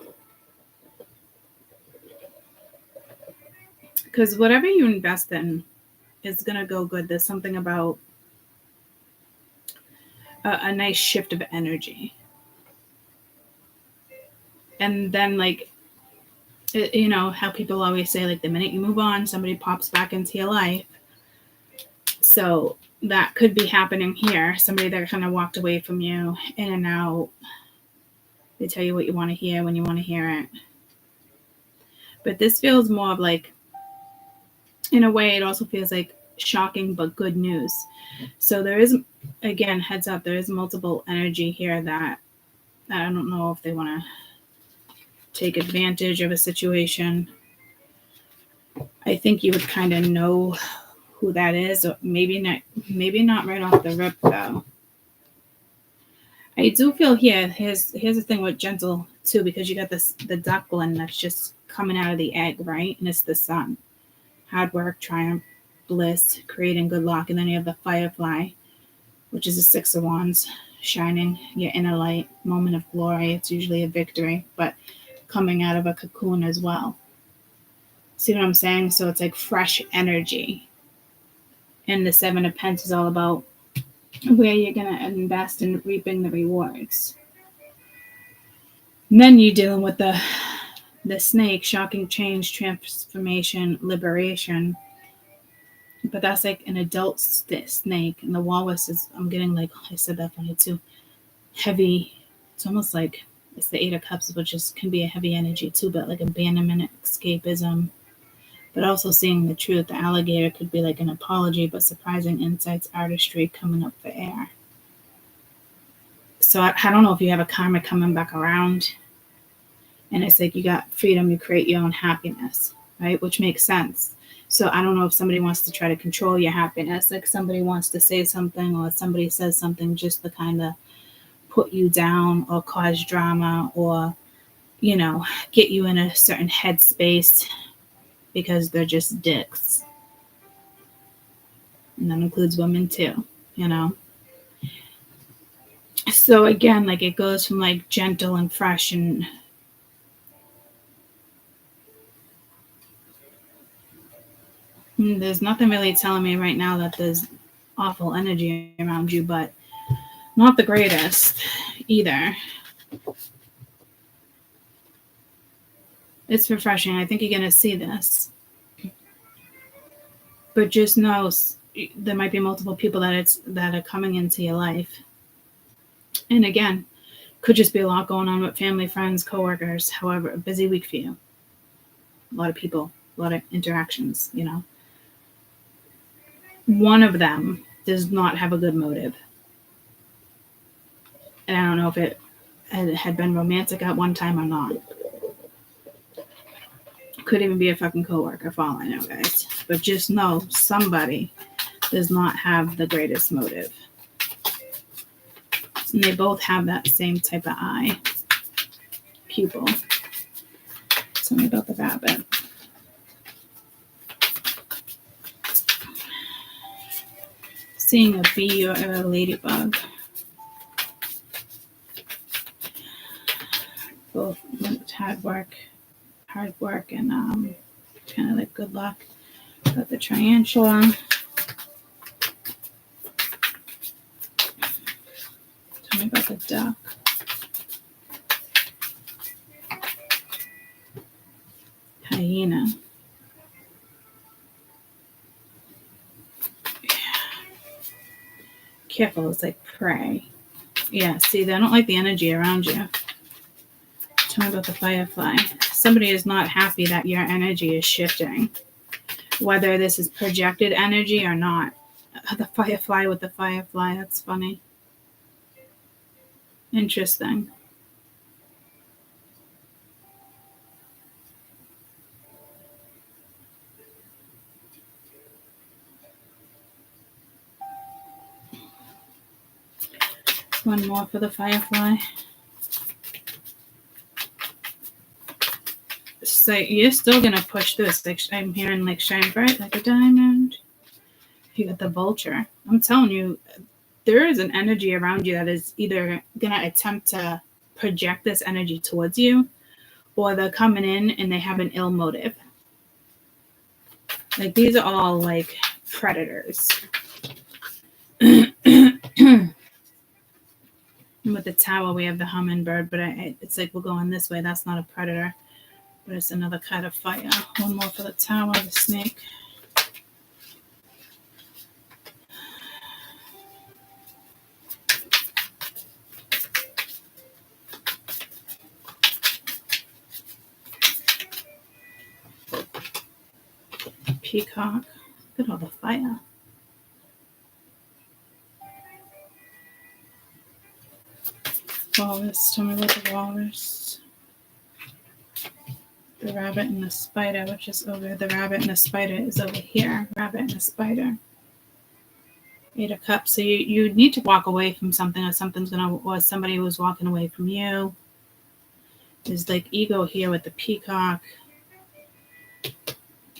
Because whatever you invest in is going to go good. There's something about a nice shift of energy. And then, like, you know, how people always say, like, the minute you move on, somebody pops back into your life. So that could be happening here. Somebody that kind of walked away from you, in and out. They tell you what you want to hear when you want to hear it. But this feels more of like, in a way, it also feels like shocking but good news. So there is, again, heads up, there is multiple energy here that I don't know if they want to take advantage of a situation. I think you would kind of know who that is, or maybe not right off the rip though. I do feel here, here's the thing with gentle too, because you got the duckling that's just coming out of the egg, right? And it's the sun. Hard work, triumph, bliss, creating good luck. And then you have the firefly, which is the 6 of Wands, shining your inner light, moment of glory. It's usually a victory, but coming out of a cocoon as well. See what I'm saying? So it's like fresh energy. And the 7 of Pentacles is all about where you're going to invest in reaping the rewards. And then you're dealing with the snake, shocking change, transformation, liberation. But that's like an adult snake. And the walrus is, I'm getting like, I said that funny too, heavy. It's almost like it's the 8 of Cups, which can be a heavy energy too, but like abandonment, escapism. But also seeing the truth. The alligator could be like an apology, but surprising insights, artistry coming up for air. So I don't know if you have a karma coming back around. And it's like you got freedom, you create your own happiness, right? Which makes sense. So I don't know if somebody wants to try to control your happiness. Like somebody wants to say something, or somebody says something just to kind of put you down or cause drama, or, you know, get you in a certain headspace because they're just dicks. And that includes women too, you know. So again, like it goes from like gentle and fresh, and there's nothing really telling me right now that there's awful energy around you, but not the greatest either. It's refreshing. I think you're going to see this. But just know there might be multiple people that are coming into your life. And again, could just be a lot going on with family, friends, coworkers, however, a busy week for you. A lot of people, a lot of interactions, you know. One of them does not have a good motive. And I don't know if it had been romantic at one time or not. Could even be a fucking coworker, for all I know, guys. But just know somebody does not have the greatest motive. And they both have that same type of eye. Pupil. Tell me about the rabbit. Seeing a bee or a ladybug. Both hard work and kind of like good luck. Got the tarantula. Tell me about the duck. Hyena. Yeah. Careful, it's like prey. Yeah, see, they don't like the energy around you. Tell me about the firefly. Somebody is not happy that your energy is shifting. Whether this is projected energy or not. The firefly with the firefly, that's funny. Interesting. One more for the Firefly. So you're still gonna push this. Like I'm hearing, like shine bright like a diamond. You got the Vulture. I'm telling you, there is an energy around you that is either gonna attempt to project this energy towards you, or they're coming in and they have an ill motive. Like these are all like predators. And with the Tower, we have the hummingbird, but it's like we're going this way. That's not a predator, but it's another kind of fire. One more for the Tower, the snake. Peacock. Look at all the fire. Walrus. Tell me about the walrus. The rabbit and the spider, which is over. The rabbit and the spider is over here. Rabbit and the spider. 8 of Cups. So you need to walk away from something, or somebody was walking away from you. There's like ego here with the peacock.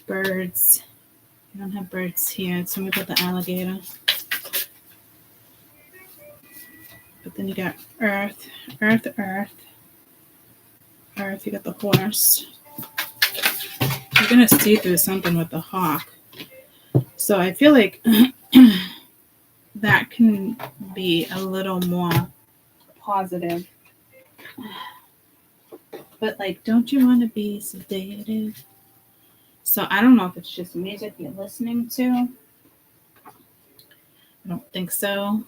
Birds. You don't have birds here. Tell me about the alligator. But then you got Earth. You got the horse. You're going to see through something with the hawk. So I feel like that can be a little more positive. But like, don't you want to be sedated? So I don't know if it's just music you're listening to. I don't think so.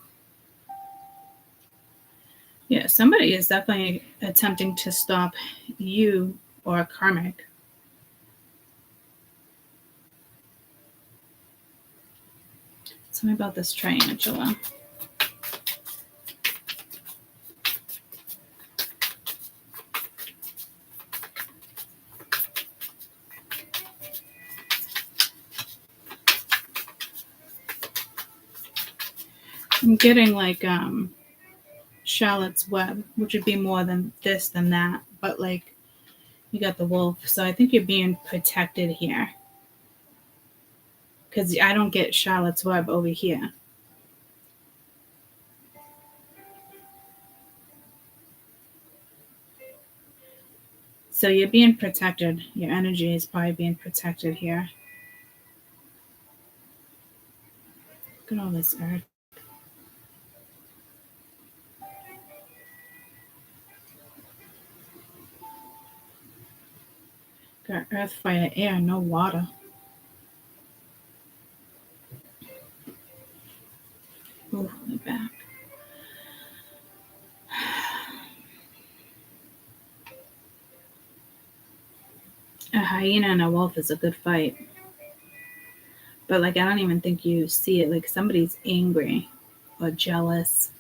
Yeah, somebody is definitely attempting to stop you or Karmic. Tell me about this triantula. I'm getting like Charlotte's Web, which would be more than this than that, but like you got the wolf, so I think you're being protected here, because I don't get Charlotte's Web over here. So you're being protected. Your energy is probably being protected here. Look at all this earth. Got earth, fire, air, no water. Ooh, the back. A hyena and a wolf is a good fight. But like, I don't even think you see it. Like somebody's angry or jealous.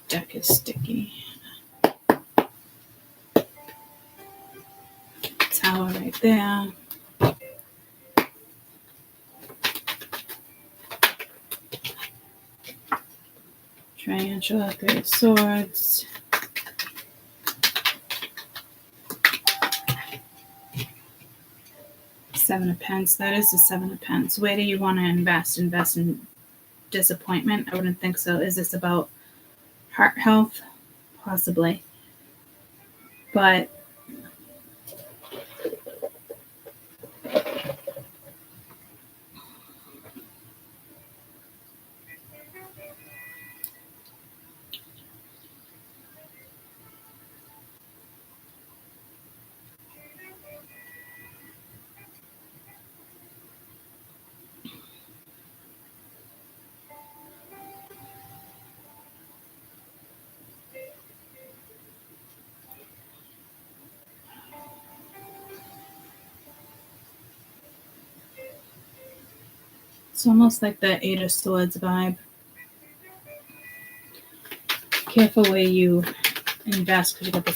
Deck is sticky. Tower right there. Triantula, 3 of Swords. Seven of Pence. That is the 7 of Pence. Where do you want to invest? Invest in disappointment? I wouldn't think so. Is this about heart health? Possibly. But it's almost like the 8 of Swords vibe. Careful where you invest, because you got the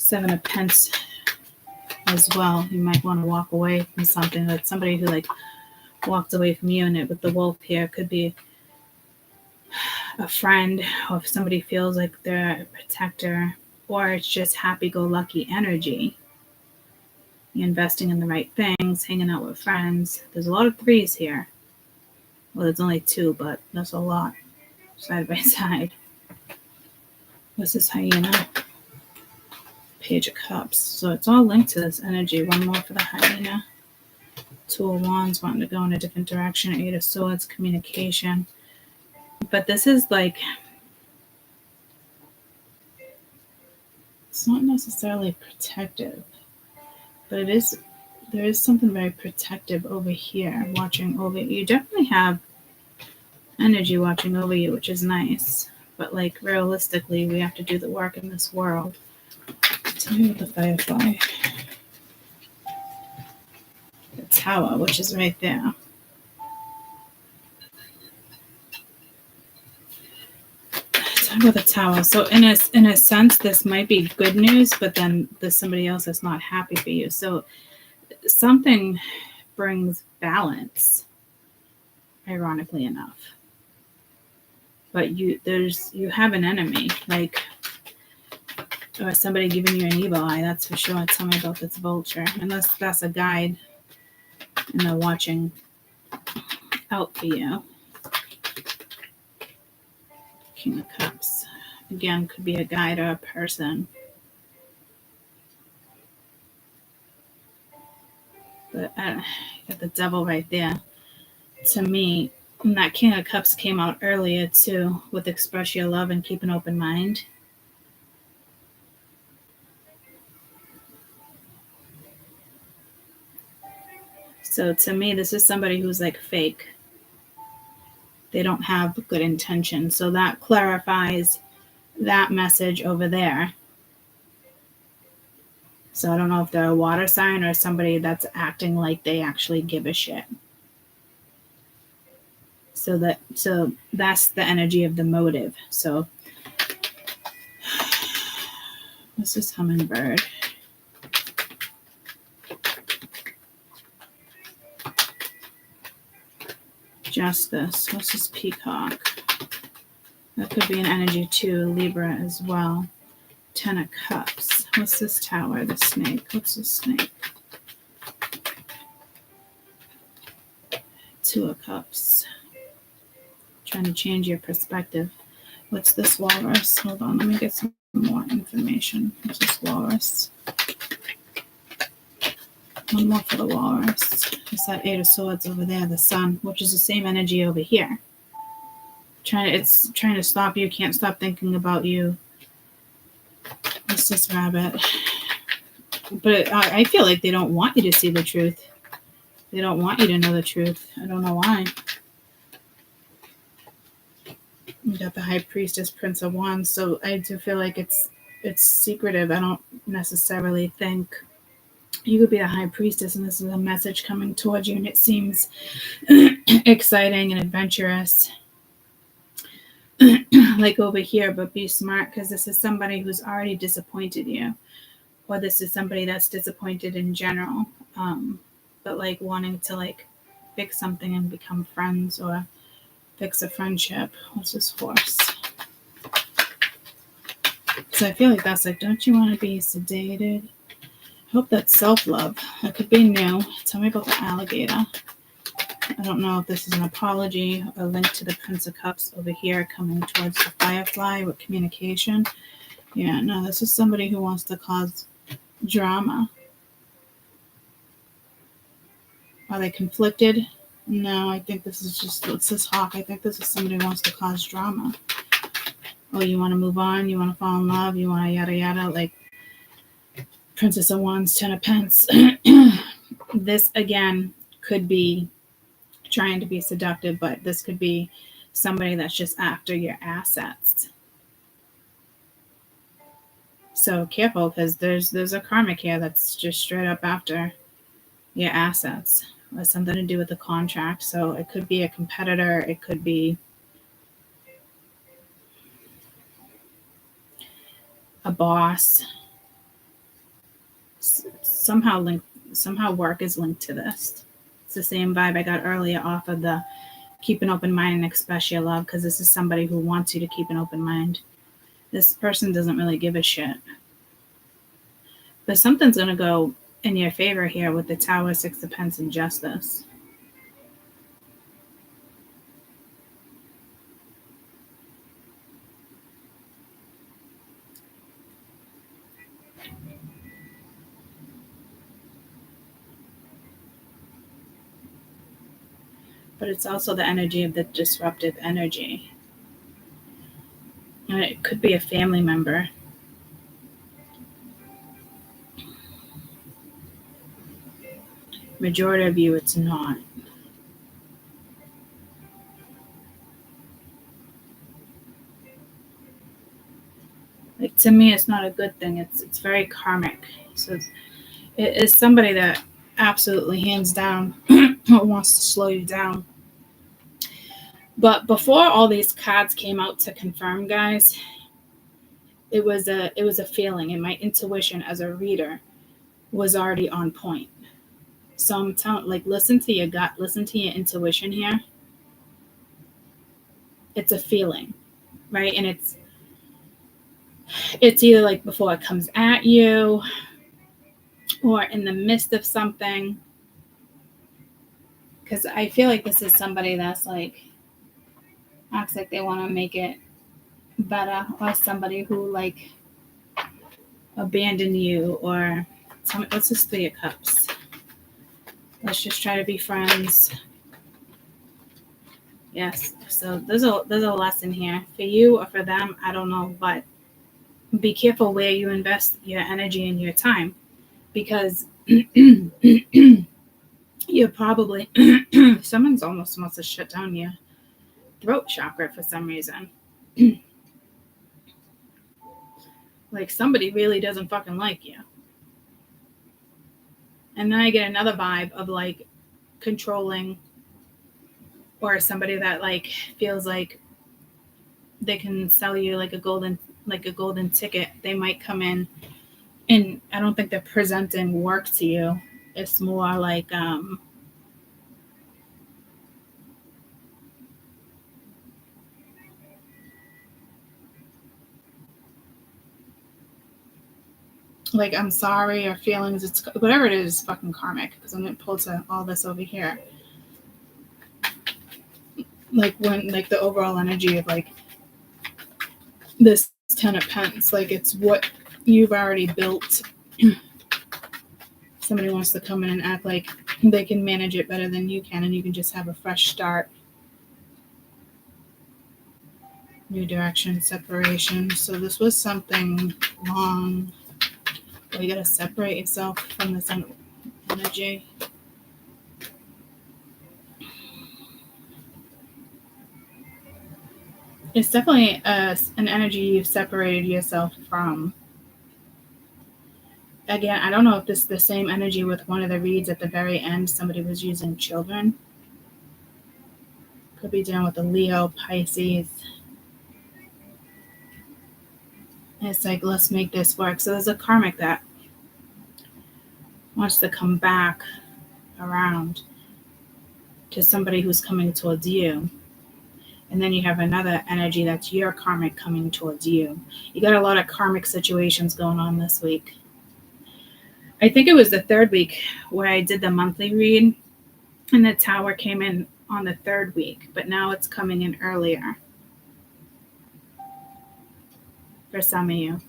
Seven of Pence as well. You might want to walk away from something. That somebody who like walked away from you, and it with the wolf here could be a friend, or if somebody feels like they're a protector, or it's just happy-go-lucky energy. You're investing in the right things, hanging out with friends. There's a lot of threes here. Well, there's only two, but that's a lot side by side. What's this hyena? Page of Cups. So it's all linked to this energy. One more for the hyena. Two of Wands, wanting to go in a different direction. Eight of Swords, communication. But this is like, it's not necessarily protective, but it is, there is something very protective over here, watching over you. You definitely have energy watching over you, which is nice. But like realistically, we have to do the work in this world. Tell me what the Firefly. The Tower, which is right there. Talk about the Tower. So in a sense, this might be good news, but then there's somebody else that's not happy for you. So something brings balance, ironically enough. But you have an enemy, like, or somebody giving you an evil eye, that's for sure. Tell me about this vulture. Unless that's a guide and they're watching out for you. King of Cups. Again, could be a guide or a person. But got the Devil right there. To me, and that King of Cups came out earlier too, with express your love and keep an open mind. So to me, this is somebody who's like fake. They don't have good intention. So that clarifies that message over there. So I don't know if they're a water sign or somebody that's acting like they actually give a shit. So that's the energy of the motive. So this is Hummingbird. Justice. What's this Peacock? That could be an energy too. Libra as well. Ten of Cups. What's this Tower? The Snake. What's this Snake? Two of Cups. Trying to change your perspective. What's this Walrus? Hold on, let me get some more information. What's this Walrus? One more for the Walrus. It's that Eight of Swords over there, the Sun, which is the same energy over here. It's trying to stop you, can't stop thinking about you. What's this Rabbit? But I feel like they don't want you to see the truth. They don't want you to know the truth. I don't know why. We got the High Priestess, Prince of Wands. So I do feel like it's secretive. I don't necessarily think you could be a High Priestess and this is a message coming towards you and it seems exciting and adventurous. Like over here, but be smart because this is somebody who's already disappointed you, or this is somebody that's disappointed in general, but like wanting to like fix something and become friends or fix a friendship. What's this Horse? So I feel like that's like, don't you want to be sedated? I hope that's self-love. That could be new. Tell me about the Alligator. I don't know if this is an apology or link to the Prince of Cups over here coming towards the Firefly with communication. Yeah, no, this is somebody who wants to cause drama. Are they conflicted? No, I think this is just, what's this Hawk? I think this is somebody who wants to cause drama. Oh, you want to move on? You want to fall in love? You want to yada yada? Like Princess of Wands, Ten of Pence. This, again, could be trying to be seductive, but this could be somebody that's just after your assets. So careful, because there's a karmic here that's just straight up after your assets. It has something to do with the contract. So it could be a competitor. It could be a boss. somehow work is linked to this. It's the same vibe I got earlier off of the keep an open mind and express your love, because this is somebody who wants you to keep an open mind. This person doesn't really give a shit. But something's going to go in your favor here with the Tower, Six of Pentacles, and Justice. But it's also the energy of the disruptive energy. And it could be a family member. Majority of you, it's not. Like, to me, it's not a good thing. It's very karmic. So it is somebody that absolutely, hands down, wants to slow you down. But before all these cards came out to confirm, guys, it was a feeling, and my intuition as a reader was already on point. So I'm telling, like, listen to your gut, listen to your intuition here. It's a feeling, right? And it's either like before it comes at you or in the midst of something. Because I feel like this is somebody that's like, acts like they want to make it better, or somebody who like abandoned you, or what's this Three of Cups? Let's just try to be friends. Yes, so there's a lesson here for you or for them, I don't know, but be careful where you invest your energy and your time, because you're probably someone's almost wants to shut down your throat chakra for some reason. Like, somebody really doesn't fucking like you. And then I get another vibe of like controlling, or somebody that like feels like they can sell you like a golden ticket. They might come in, and I don't think they're presenting work to you. It's more like like I'm sorry, or feelings. It's whatever it is, fucking karmic, because I'm going to pull to all this over here. Like, when, like, the overall energy of like this Ten of Pentacles, like, it's what you've already built. Somebody wants to come in and act like they can manage it better than you can, and you can just have a fresh start. New direction, separation. So this was something long. You got to separate yourself from this energy. It's definitely an energy you've separated yourself from. Again, I don't know if this is the same energy with one of the reads at the very end. Somebody was using children. Could be dealing with a Leo, Pisces. And it's like, let's make this work. So there's a karmic that wants to come back around to somebody who's coming towards you. And then you have another energy that's your karmic coming towards you. You got a lot of karmic situations going on this week. I think it was the third week where I did the monthly read, and the Tower came in on the third week, but now it's coming in earlier for some of you.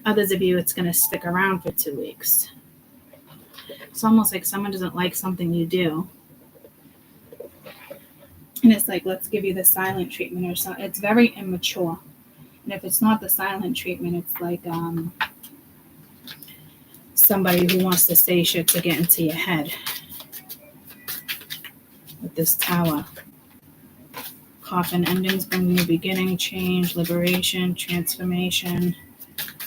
Others of you, it's going to stick around for 2 weeks. It's almost like someone doesn't like something you do. And it's like, let's give you the silent treatment or something. It's very immature. And if it's not the silent treatment, it's like somebody who wants to say shit to get into your head. With this Tower. Coffin endings bring new beginning, change, liberation, transformation,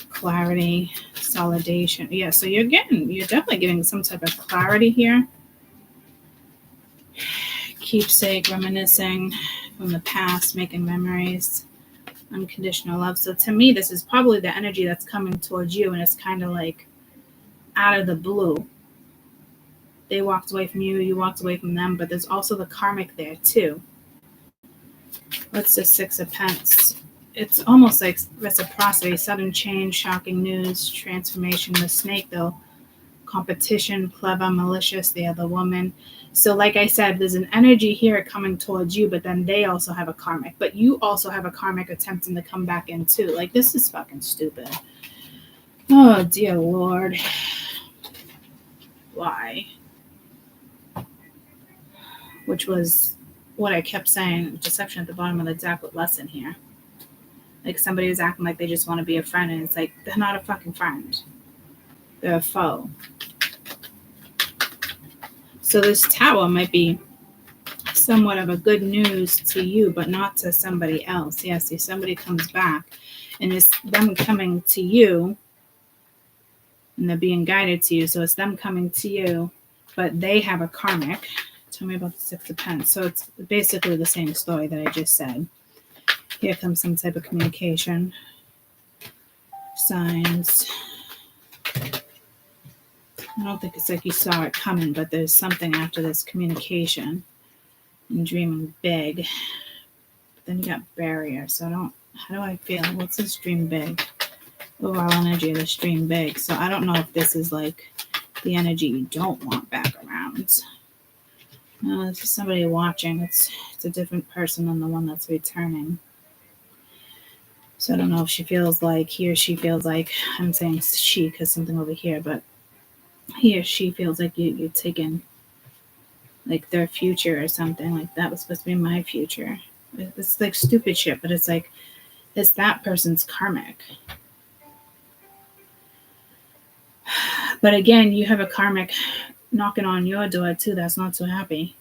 clarity, solidation. Yeah, so you're definitely getting some type of clarity here. Keepsake, reminiscing from the past, making memories, unconditional love. So to me, this is probably the energy that's coming towards you, and it's kind of like out of the blue. They walked away from you, you walked away from them, but there's also the karmic there too. What's the Six of Pence? It's almost like reciprocity, sudden change, shocking news, transformation. The snake, though, competition, clever, malicious, the other woman. So like I said, there's an energy here coming towards you, but then they also have a karmic. But you also have a karmic attempting to come back in too. Like, this is fucking stupid. Oh, dear Lord. Why? Which was what I kept saying, deception at the bottom of the deck with lesson here. Like, somebody was acting like they just want to be a friend, and it's like, they're not a fucking friend. They're a foe. So this Tower might be somewhat of a good news to you, but not to somebody else. Yeah, see, somebody comes back, and it's them coming to you, and they're being guided to you. So it's them coming to you, but they have a karmic. Tell me about the Six of Pence. So it's basically the same story that I just said. Here comes some type of communication. Signs. I don't think it's like you saw it coming, but there's something after this communication and dreaming big. But then you got barrier. So how do I feel? What's this dream big? Overall energy of this dream big. So I don't know if this is like the energy you don't want back around. No, this is somebody watching. It's a different person than the one that's returning. So I don't know if she feels like, he or she feels like, I'm saying she because something over here, but he or she feels like you're taking like their future or something. Like, that was supposed to be my future. It's like stupid shit, but it's like, it's that person's karmic. But again, you have a karmic knocking on your door too that's not so happy.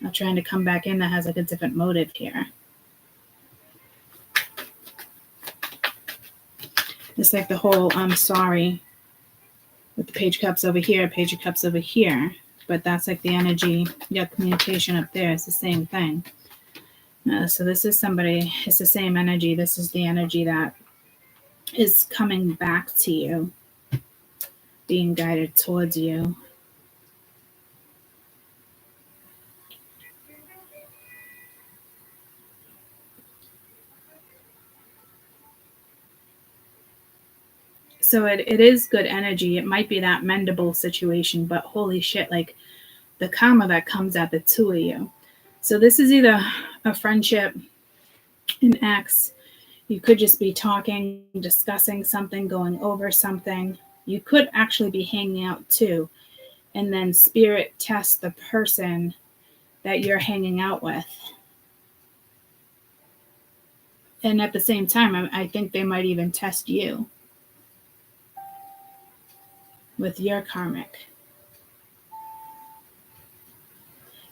Not trying to come back in, that has like a different motive here. It's like the whole I'm sorry with the Page of Cups over here, Page of Cups over here. But that's like the energy, communication up there. It's the same thing. So this is somebody, it's the same energy. This is the energy that is coming back to you, being guided towards you. So it is good energy. It might be that mendable situation, but holy shit, like the karma that comes at the two of you. So this is either a friendship, an ex. You could just be talking, discussing something, going over something. You could actually be hanging out too. And then spirit tests the person that you're hanging out with. And at the same time, I think they might even test you with your karmic.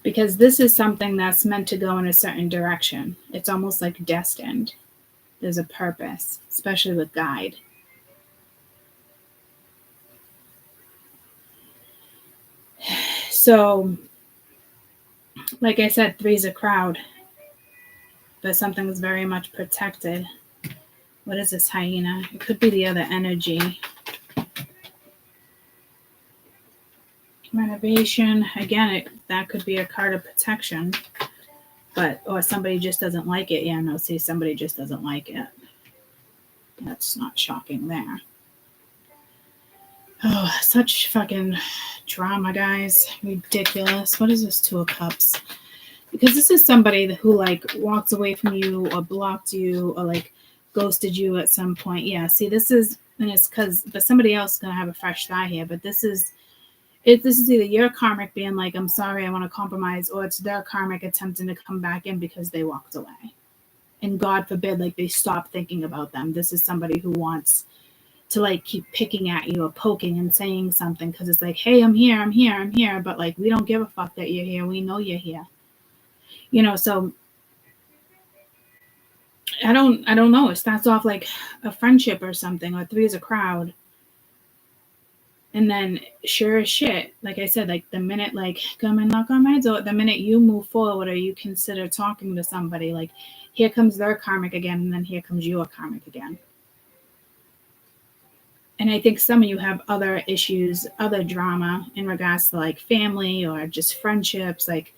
Because this is something that's meant to go in a certain direction. It's almost like destined. There's a purpose, especially with guide. So, like I said, 3's a crowd. But something is very much protected. What is this hyena? It could be the other energy. Renovation. Again, that could be a card of protection. Or somebody just doesn't like it. Yeah, no, see, somebody just doesn't like it. That's not shocking there. Oh, such fucking drama, guys. Ridiculous. What is this 2 of Cups? Because this is somebody who like walks away from you or blocked you or like ghosted you at some point. Yeah, see, this is, and it's because, but somebody else is going to have a fresh start here. But this is either your karmic being like, I'm sorry, I want to compromise, or it's their karmic attempting to come back in because they walked away. And God forbid, like, they stop thinking about them. This is somebody who wants to, like, keep picking at you or poking and saying something because it's like, hey, I'm here. But, like, we don't give a fuck that you're here. We know you're here. You know, so I don't know. It starts off like a friendship or something, or 3 is a crowd. And then sure as shit, like I said, like the minute, like, come and knock on my door, the minute you move forward or you consider talking to somebody, like, here comes their karmic again, and then here comes your karmic again. And I think some of you have other issues, other drama in regards to like family or just friendships. Like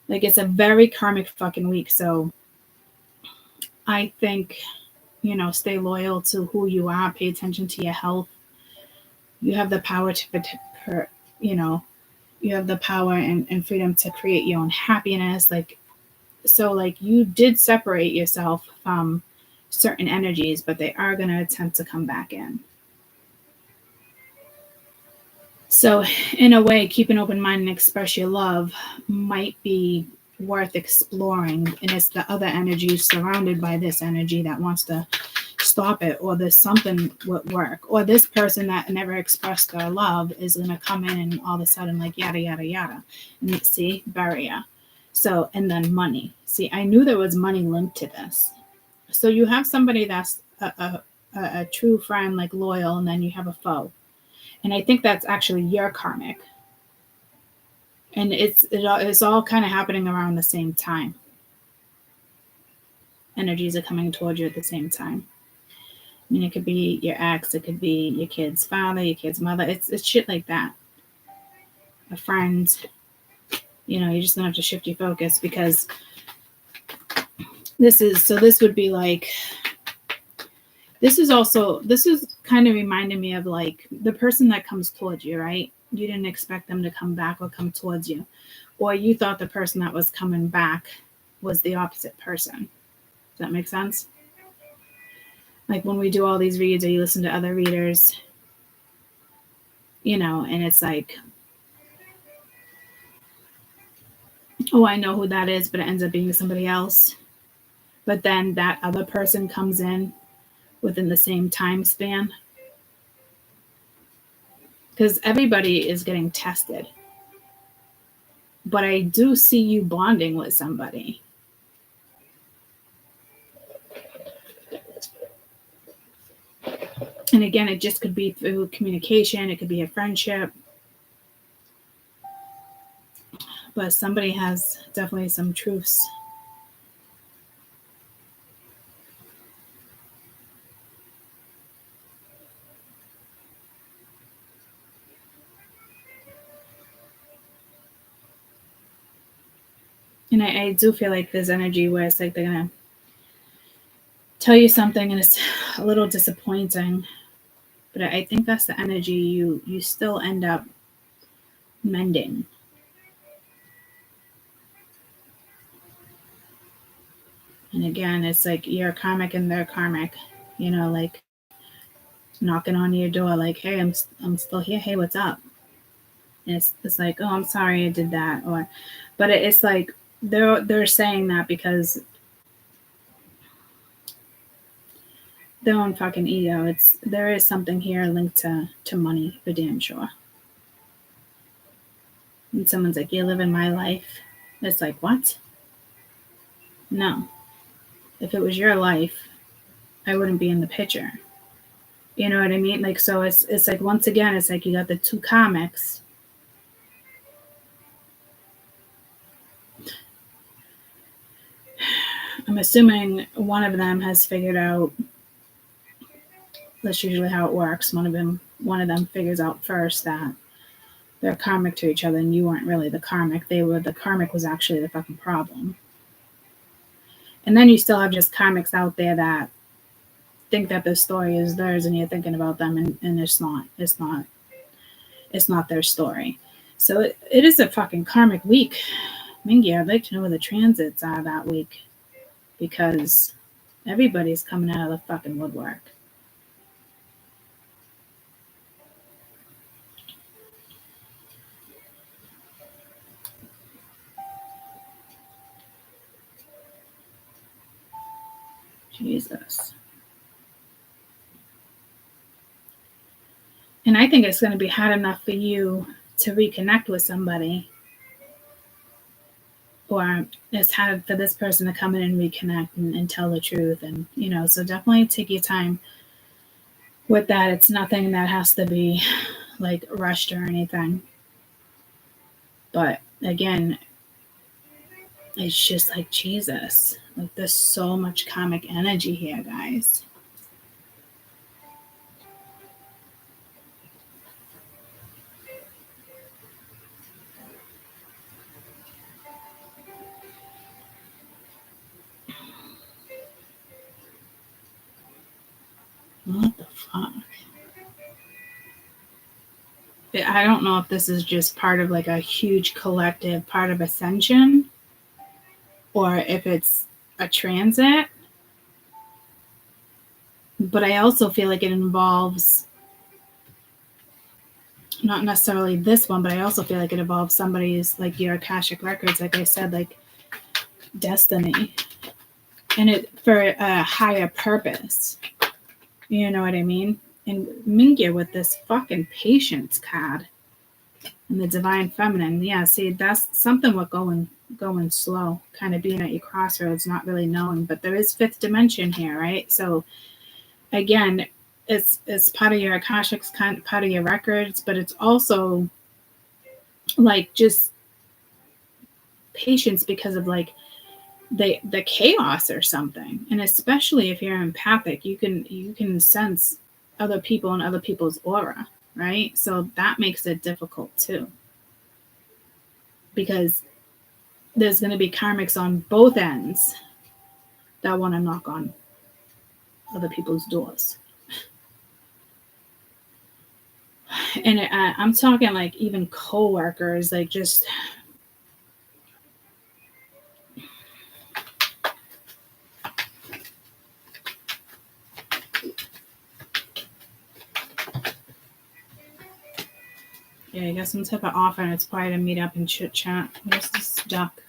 it's a very karmic fucking week. So I think, stay loyal to who you are. Pay attention to your health. You have the power you have the power and freedom to create your own happiness. So you did separate yourself from certain energies, but they are going to attempt to come back in. So in a way, keep an open mind and express your love might be worth exploring. And it's the other energy surrounded by this energy that wants to stop it, or there's something would work, or this person that never expressed their love is going to come in and all of a sudden yada, yada, yada. And see, barrier. So, and then money. See, I knew there was money linked to this. So you have somebody that's a true friend, loyal, and then you have a foe. And I think that's actually your karmic. And it's all kind of happening around the same time. Energies are coming towards you at the same time. I mean, it could be your ex, it could be your kid's father, your kid's mother. It's shit like that. A friend. You're just gonna have to shift your focus, because this would be this is kind of reminding me of the person that comes towards you, right? You didn't expect them to come back or come towards you, or you thought the person that was coming back was the opposite person. Does that make sense? Like when we do all these reads, or you listen to other readers, and it's oh, I know who that is, but it ends up being somebody else. But then that other person comes in within the same time span. Because everybody is getting tested. But I do see you bonding with somebody. And again, it just could be through communication. It could be a friendship. But somebody has definitely some truths. And I do feel like there's energy where it's they're going to tell you something and it's a little disappointing. But I think that's the energy you still end up mending. And again, it's you're karmic and they're karmic, knocking on your door, hey, I'm still here. Hey, what's up? And it's oh, I'm sorry I did that. But it's they're saying that because their own fucking ego. There is something here linked to money, for damn sure. And someone's you're living my life. It's what? No. If it was your life, I wouldn't be in the picture. You know what I mean? So it's once again, it's you got the two comics. I'm assuming one of them has figured out, that's usually how it works. One of them figures out first that they're karmic to each other and you weren't really the karmic. The karmic was actually the fucking problem. And then you still have just karmics out there that think that the story is theirs and you're thinking about them and it's not their story. So it is a fucking karmic week. Mingy, I'd like to know where the transits are that week, because everybody's coming out of the fucking woodwork. Jesus. And I think it's going to be hard enough for you to reconnect with somebody, or it's hard for this person to come in and reconnect and tell the truth. And, so definitely take your time with that. It's nothing that has to be rushed or anything. But again, it's just Jesus. There's so much karmic energy here, guys. What the fuck? I don't know if this is just part of like a huge collective part of ascension, or if it's a transit. But I also feel like it involves not necessarily this one, but I also feel like it involves somebody's, like your Akashic records, like I said, like destiny, and it for a higher purpose. You know what I mean? And Mingya with this fucking patience card and the divine feminine. Yeah, see, that's something with going slow, kind of being at your crossroads, not really knowing. But there is fifth dimension here, right? So again, it's part of your Akashics, kind of part of your records, but it's also like just patience because of like the chaos or something. And especially if you're empathic, you can sense other people and other people's aura, right? So that makes it difficult too, because there's going to be karmics on both ends that want to knock on other people's doors. And I'm talking like even co-workers, like just yeah, you got some type of offer and it's probably to meet up and chit chat. Where's this duck?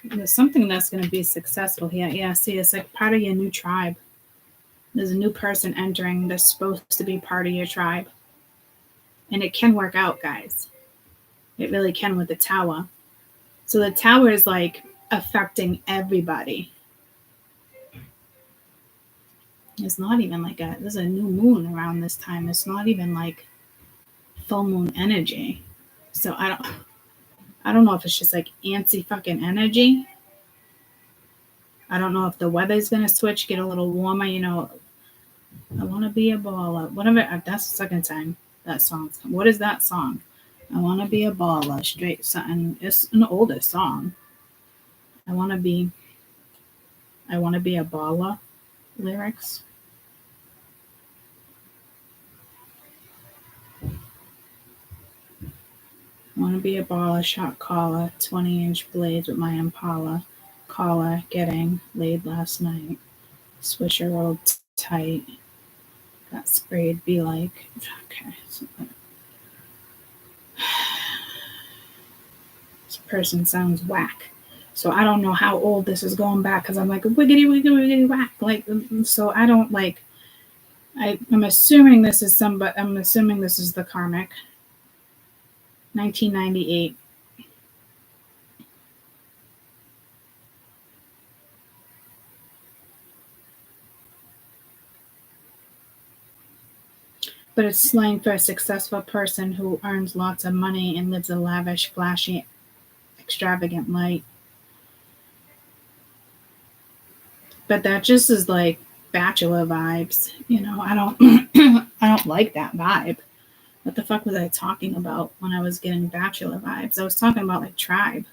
There's something that's going to be successful here. Yeah, see, it's like part of your new tribe. There's a new person entering that's supposed to be part of your tribe. And it can work out, guys. It really can with the tower. So the tower is like affecting everybody. It's not even like there's a new moon around this time. It's not even like full moon energy. So I don't know if it's just like antsy fucking energy. I don't know if the weather's gonna switch, get a little warmer, you know. I wanna be a baller. Whatever, that's the second time that song's come. What is that song? I wanna be a baller. Straight something. It's an older song. I wanna be a baller lyrics. I want to be a baller, shot caller, 20-inch blades with my Impala. Caller, getting laid last night. Swisher rolled tight. Got sprayed, be like. Okay. This person sounds whack. So I don't know how old this is going back because I'm like, wiggity, wiggity, wiggity, whack. Like, so I don't like, I'm assuming this is I'm assuming this is the Karmic. 1998. But it's slang for a successful person who earns lots of money and lives a lavish, flashy, extravagant life. But that just is like bachelor vibes. You know, I don't like that vibe. What the fuck was I talking about when I was getting bachelor vibes? I was talking about like tribe.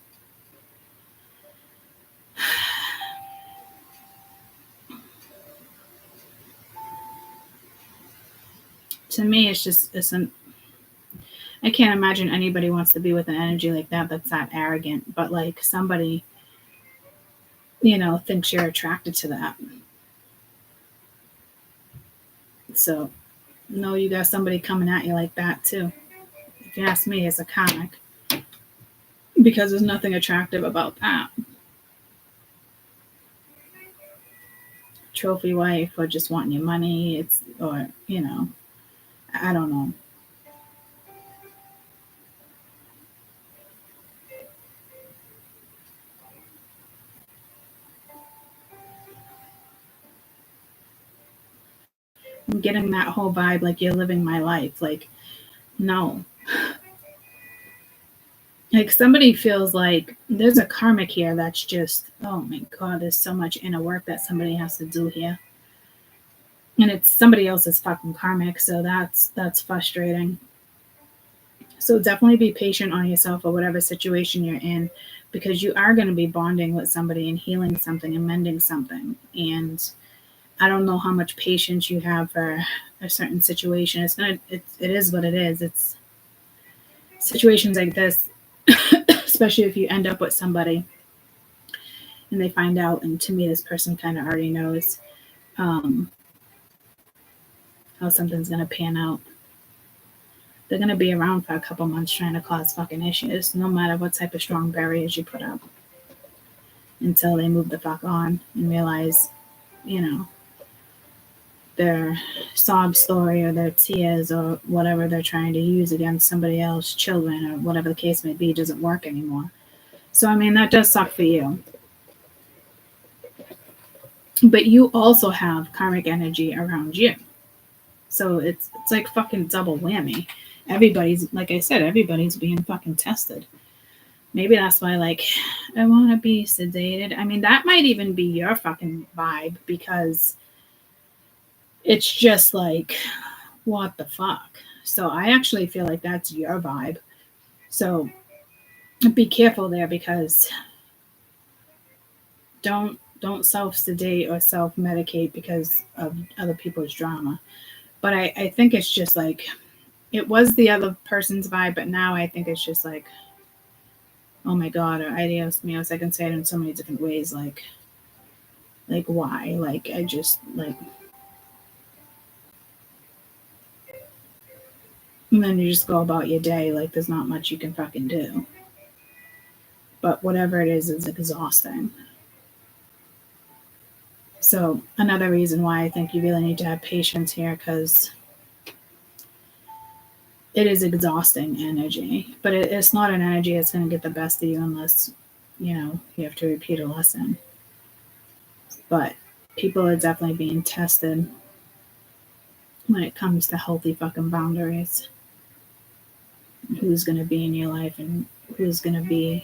To me, I can't imagine anybody wants to be with an energy like that that's that arrogant, but like somebody, you know, thinks you're attracted to that. So, no, you got somebody coming at you like that too. If you ask me, it's a comic. Because there's nothing attractive about that. Trophy wife or just wanting your money, or, you know, I don't know. I'm getting that whole vibe like you're living my life. Like, no. Like somebody feels like there's a karmic here that's just, oh my God, there's so much inner work that somebody has to do here. And it's somebody else's fucking karmic, so that's frustrating. So definitely be patient on yourself or whatever situation you're in, because you are going to be bonding with somebody and healing something and mending something. And I don't know how much patience you have for a certain situation. It is what it is. It's situations like this, especially if you end up with somebody and they find out, and to me, this person kind of already knows how something's going to pan out. They're going to be around for a couple months trying to cause fucking issues, no matter what type of strong barriers you put up, until they move the fuck on and realize, you know, their sob story or their tears or whatever they're trying to use against somebody else, children, or whatever the case may be, doesn't work anymore. So, I mean, that does suck for you. But you also have karmic energy around you. So it's like fucking double whammy. Everybody's, like I said, everybody's being fucking tested. Maybe that's why, like, I want to be sedated. I mean, that might even be your fucking vibe, because it's just like, what the fuck? So I actually feel like that's your vibe. So be careful there, because don't self-sedate or self-medicate because of other people's drama. But I think it's just like, it was the other person's vibe, but now I think it's just like, oh my God, or adios míos. I can say it in so many different ways. Like why? Like, I just, like, and then you just go about your day like there's not much you can fucking do. But whatever it is exhausting. So another reason why I think you really need to have patience here, because it is exhausting energy. But it's not an energy that's going to get the best of you unless, you know, you have to repeat a lesson. But people are definitely being tested when it comes to healthy fucking boundaries. Who's going to be in your life, and who's going to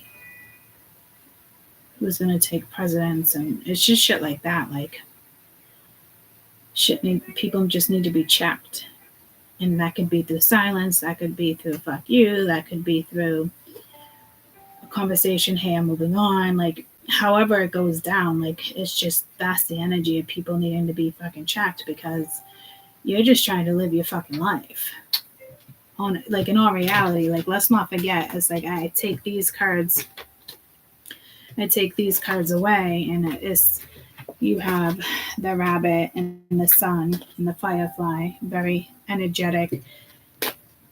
take precedence, and it's just shit like that. Like, people just need to be checked. And that could be through silence, that could be through fuck you, that could be through a conversation, hey, I'm moving on. Like, however it goes down, like, it's just, that's the energy of people needing to be fucking checked, because you're just trying to live your fucking life. Like, in all reality, like, let's not forget, it's like, I take these cards away, and it's, you have the rabbit and the sun and the firefly, very energetic,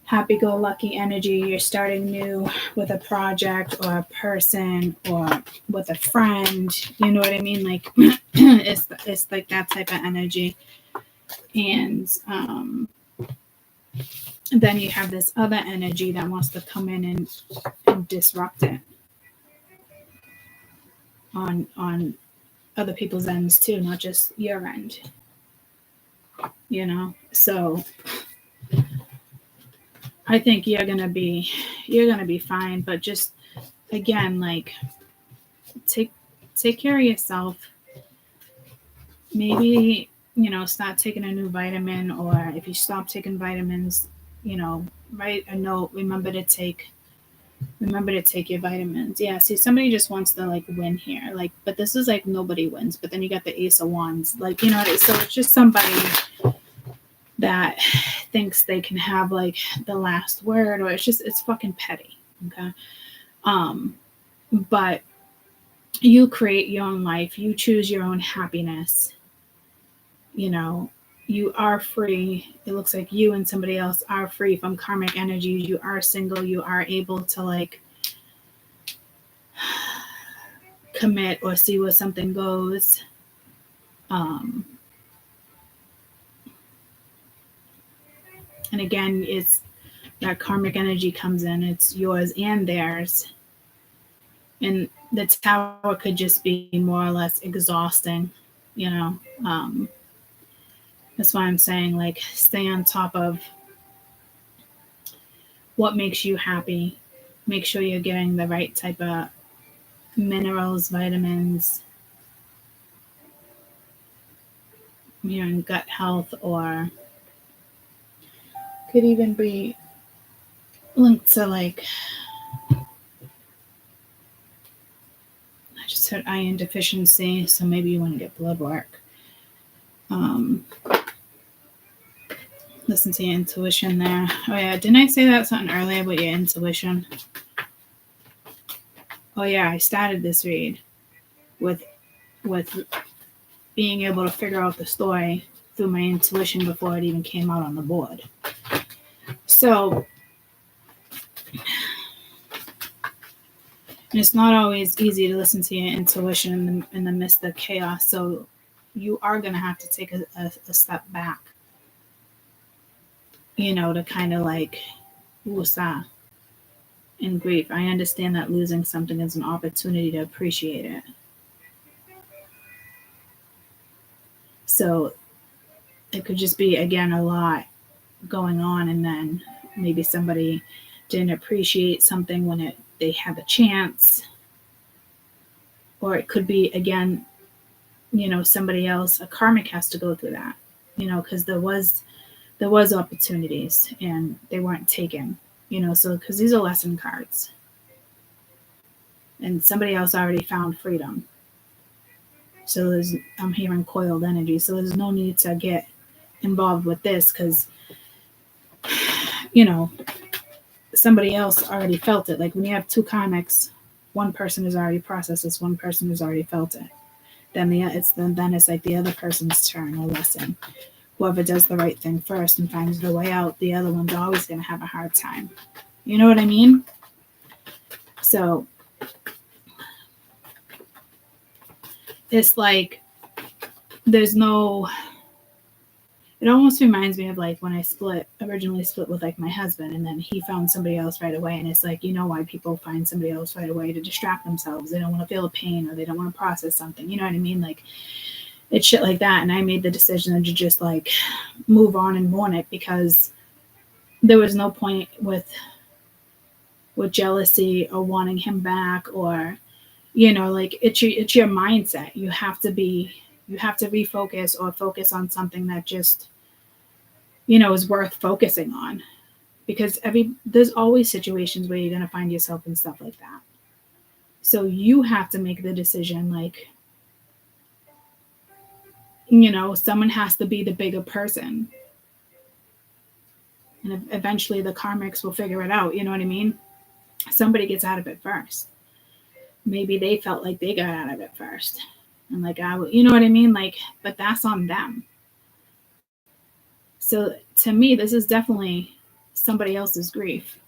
happy-go-lucky energy. You're starting new with a project or a person or with a friend. You know what I mean? Like, it's like that type of energy. And then you have this other energy that wants to come in and disrupt it on other people's ends too, not just your end. You know? So I think you're gonna be fine, but just, again, like, take care of yourself. Maybe, you know, start taking a new vitamin, or if you stop taking vitamins, you know, write a note. Remember to take your vitamins. Yeah, see, somebody just wants to, like, win here. Like, but this is like nobody wins. But then you got the Ace of Wands. Like, you know, so it's just somebody that thinks they can have, like, the last word, or it's fucking petty. Okay. But you create your own life. You choose your own happiness. You know, you are free. It looks like you and somebody else are free from karmic energies. You are single. You are able to, like, commit or see where something goes. And again, it's that karmic energy comes in. It's yours and theirs. And the Tower could just be more or less exhausting, you know. That's why I'm saying, like, stay on top of what makes you happy. Make sure you're getting the right type of minerals, vitamins, you're in gut health, or could even be linked to, like, I just heard iron deficiency, so maybe you want to get blood work. Listen to your intuition there. Oh yeah, didn't I say that something earlier about your intuition? Oh yeah, I started this read with being able to figure out the story through my intuition before it even came out on the board. So it's not always easy to listen to your intuition in the midst of chaos. So you are going to have to take a step back, to kind of like woosah and grief. I understand that losing something is an opportunity to appreciate it. So it could just be, again, a lot going on, and then maybe somebody didn't appreciate something when they had the chance. Or it could be, again, somebody else, a karmic has to go through that, because there was opportunities and they weren't taken, so because these are lesson cards and somebody else already found freedom. So I'm hearing coiled energy. So there's no need to get involved with this because, somebody else already felt it. Like when you have two karmics, one person has already processed this, one person has already felt it. Then it's like the other person's turn or lesson. Whoever does the right thing first and finds the way out, the other one's always going to have a hard time. You know what I mean? So it's like it almost reminds me of like when I originally split with like my husband, and then he found somebody else right away. And it's like, why people find somebody else right away? To distract themselves. They don't want to feel the pain, or they don't want to process something. You know what I mean? Like it's shit like that. And I made the decision to just like move on and mourn it, because there was no point with jealousy or wanting him back, or, like it's your mindset. You have to refocus or focus on something that just, is worth focusing on, because there's always situations where you're going to find yourself in stuff like that. So you have to make the decision, like, someone has to be the bigger person. And eventually the karmics will figure it out. You know what I mean? Somebody gets out of it first. Maybe they felt like they got out of it first. And like, you know what I mean? Like, but that's on them. So to me, this is definitely somebody else's grief.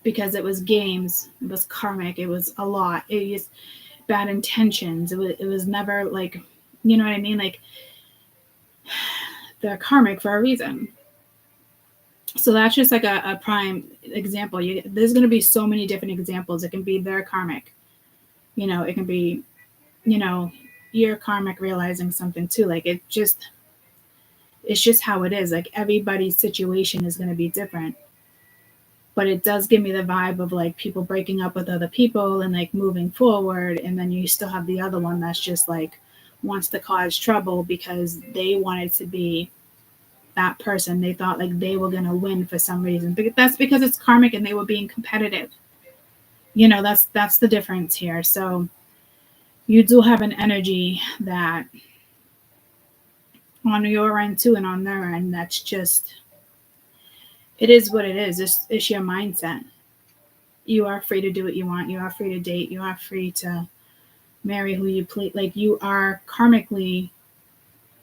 Because it was games, it was karmic, it was a lot. It was bad intentions. It was never like, you know what I mean? Like, they're karmic for a reason. So that's just like a prime example. There's going to be so many different examples. It can be their karmic. It can be, your karmic realizing something too. Like it's just how it is. Like everybody's situation is going to be different. But it does give me the vibe of like people breaking up with other people and like moving forward. And then you still have the other one that's just like wants to cause trouble because they wanted to be that person. They thought like they were going to win for some reason. But that's because it's karmic and they were being competitive. That's the difference here. So you do have an energy that on your end too and on their end, that's just, it is what it is. It's your mindset. You are free to do what you want. You are free to date. You are free to marry who you please. Like you are karmically,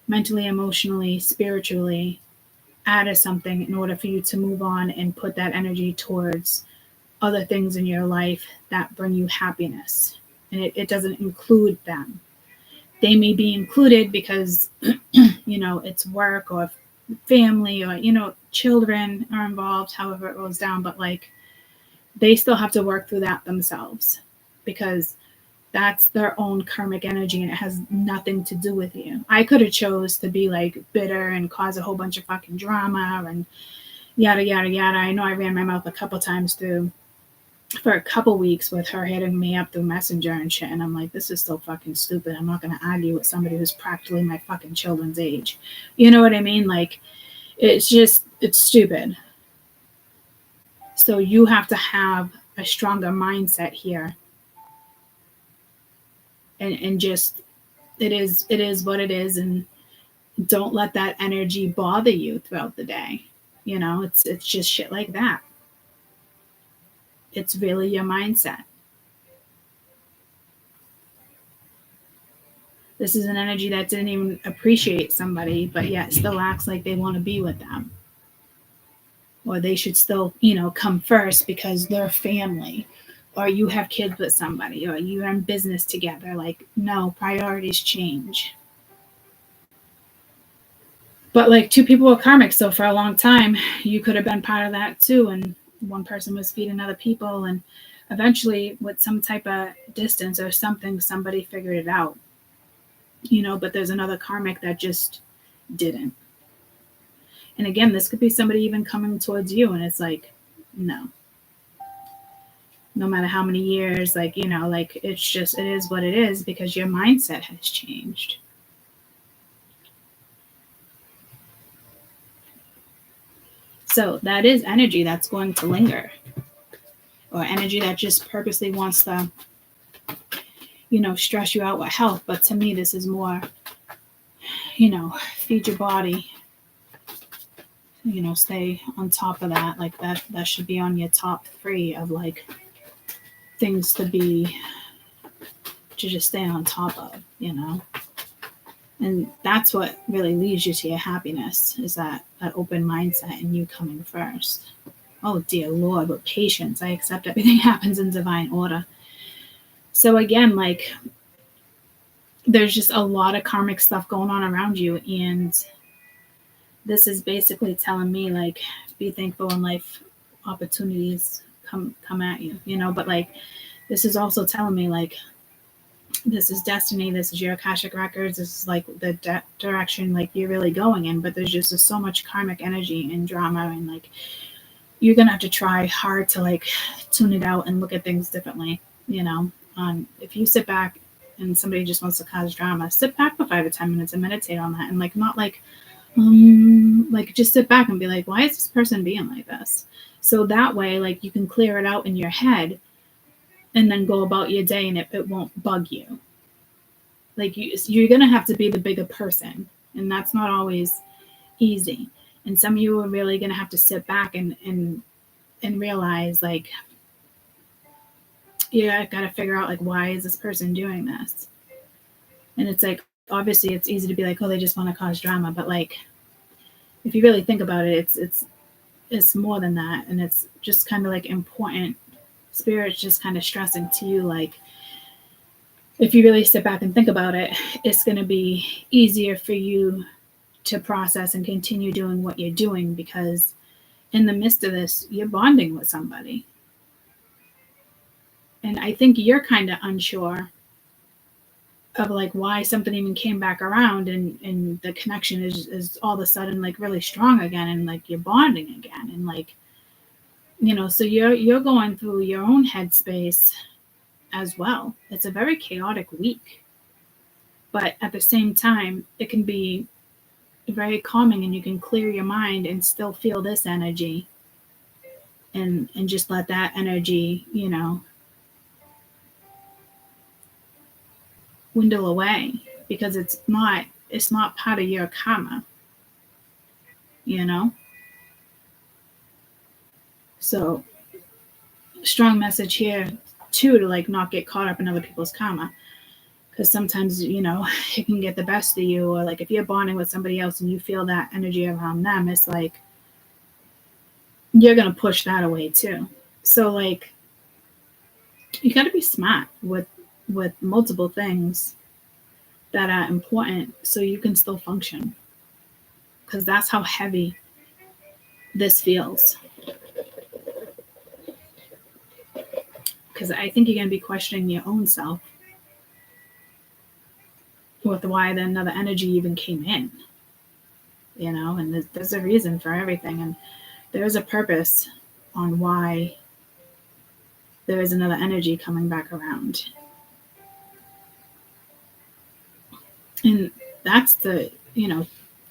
mentally, emotionally, spiritually out of something in order for you to move on and put that energy towards other things in your life that bring you happiness. And it doesn't include them. They may be included because, it's work or family or, children are involved, however it goes down. But like, they still have to work through that themselves because that's their own karmic energy and it has nothing to do with you. I could have chose to be like bitter and cause a whole bunch of fucking drama and yada, yada, yada. I know I ran my mouth a couple times for a couple weeks with her hitting me up through Messenger and shit. And I'm like, this is so fucking stupid. I'm not going to argue with somebody who's practically my fucking children's age. You know what I mean? Like, it's stupid. So you have to have a stronger mindset here and just it is what it is, and don't let that energy bother you throughout the day. It's just shit like that. It's really your mindset. This is an energy that didn't even appreciate somebody, but yet still acts like they want to be with them. Or they should still, come first because they're family. Or you have kids with somebody, or you're in business together. Like, no, priorities change. But like, two people were karmic, so for a long time, you could have been part of that too. And one person was feeding other people, and eventually, with some type of distance or something, somebody figured it out. But there's another karmic that just didn't. And again, this could be somebody even coming towards you, and it's like, no. No matter how many years, it's just, it is what it is, because your mindset has changed. So that is energy that's going to linger, or energy that just purposely wants to, stress you out with health. But to me, this is more, feed your body, stay on top of that. Like that should be on your top 3 of like things to just stay on top of, And that's what really leads you to your happiness, is that open mindset and you coming first. Oh, dear Lord, with patience, I accept everything happens in divine order. So again, like, there's just a lot of karmic stuff going on around you. And this is basically telling me, like, be thankful when life opportunities come at you, But, like, this is also telling me, like, this is destiny. This is your Akashic records. This is like the direction like you're really going in. But there's just so much karmic energy and drama, and like you're gonna have to try hard to like tune it out and look at things differently. If you sit back and somebody just wants to cause drama, sit back for 5 to 10 minutes and meditate on that, and like not like just sit back and be like, why is this person being like this? So that way, like, you can clear it out in your head. And then go about your day, and it won't bug you. Like, you're going to have to be the bigger person. And that's not always easy. And some of you are really going to have to sit back and realize, like, I got to figure out, like, why is this person doing this? And it's like, obviously it's easy to be like, oh, they just want to cause drama. But like, if you really think about it, it's more than that. And it's just kind of like important. Spirit's just kind of stressing to you, like, if you really sit back and think about it, it's going to be easier for you to process and continue doing what you're doing, because in the midst of this, you're bonding with somebody. And I think you're kind of unsure of like why something even came back around, and the connection is all of a sudden like really strong again, and like you're bonding again, and like, so you're going through your own headspace as well. It's a very chaotic week, but at the same time, it can be very calming, and you can clear your mind and still feel this energy, and just let that energy, dwindle away, because it's not part of your karma, So, strong message here too, to like not get caught up in other people's karma, because sometimes it can get the best of you. Or like if you're bonding with somebody else and you feel that energy around them, it's like you're gonna push that away too. So like you got to be smart with multiple things that are important, so you can still function, because that's how heavy this feels. Because I think you're going to be questioning your own self with why then another energy even came in, and there's a reason for everything, and there's a purpose on why there is another energy coming back around. And that's the,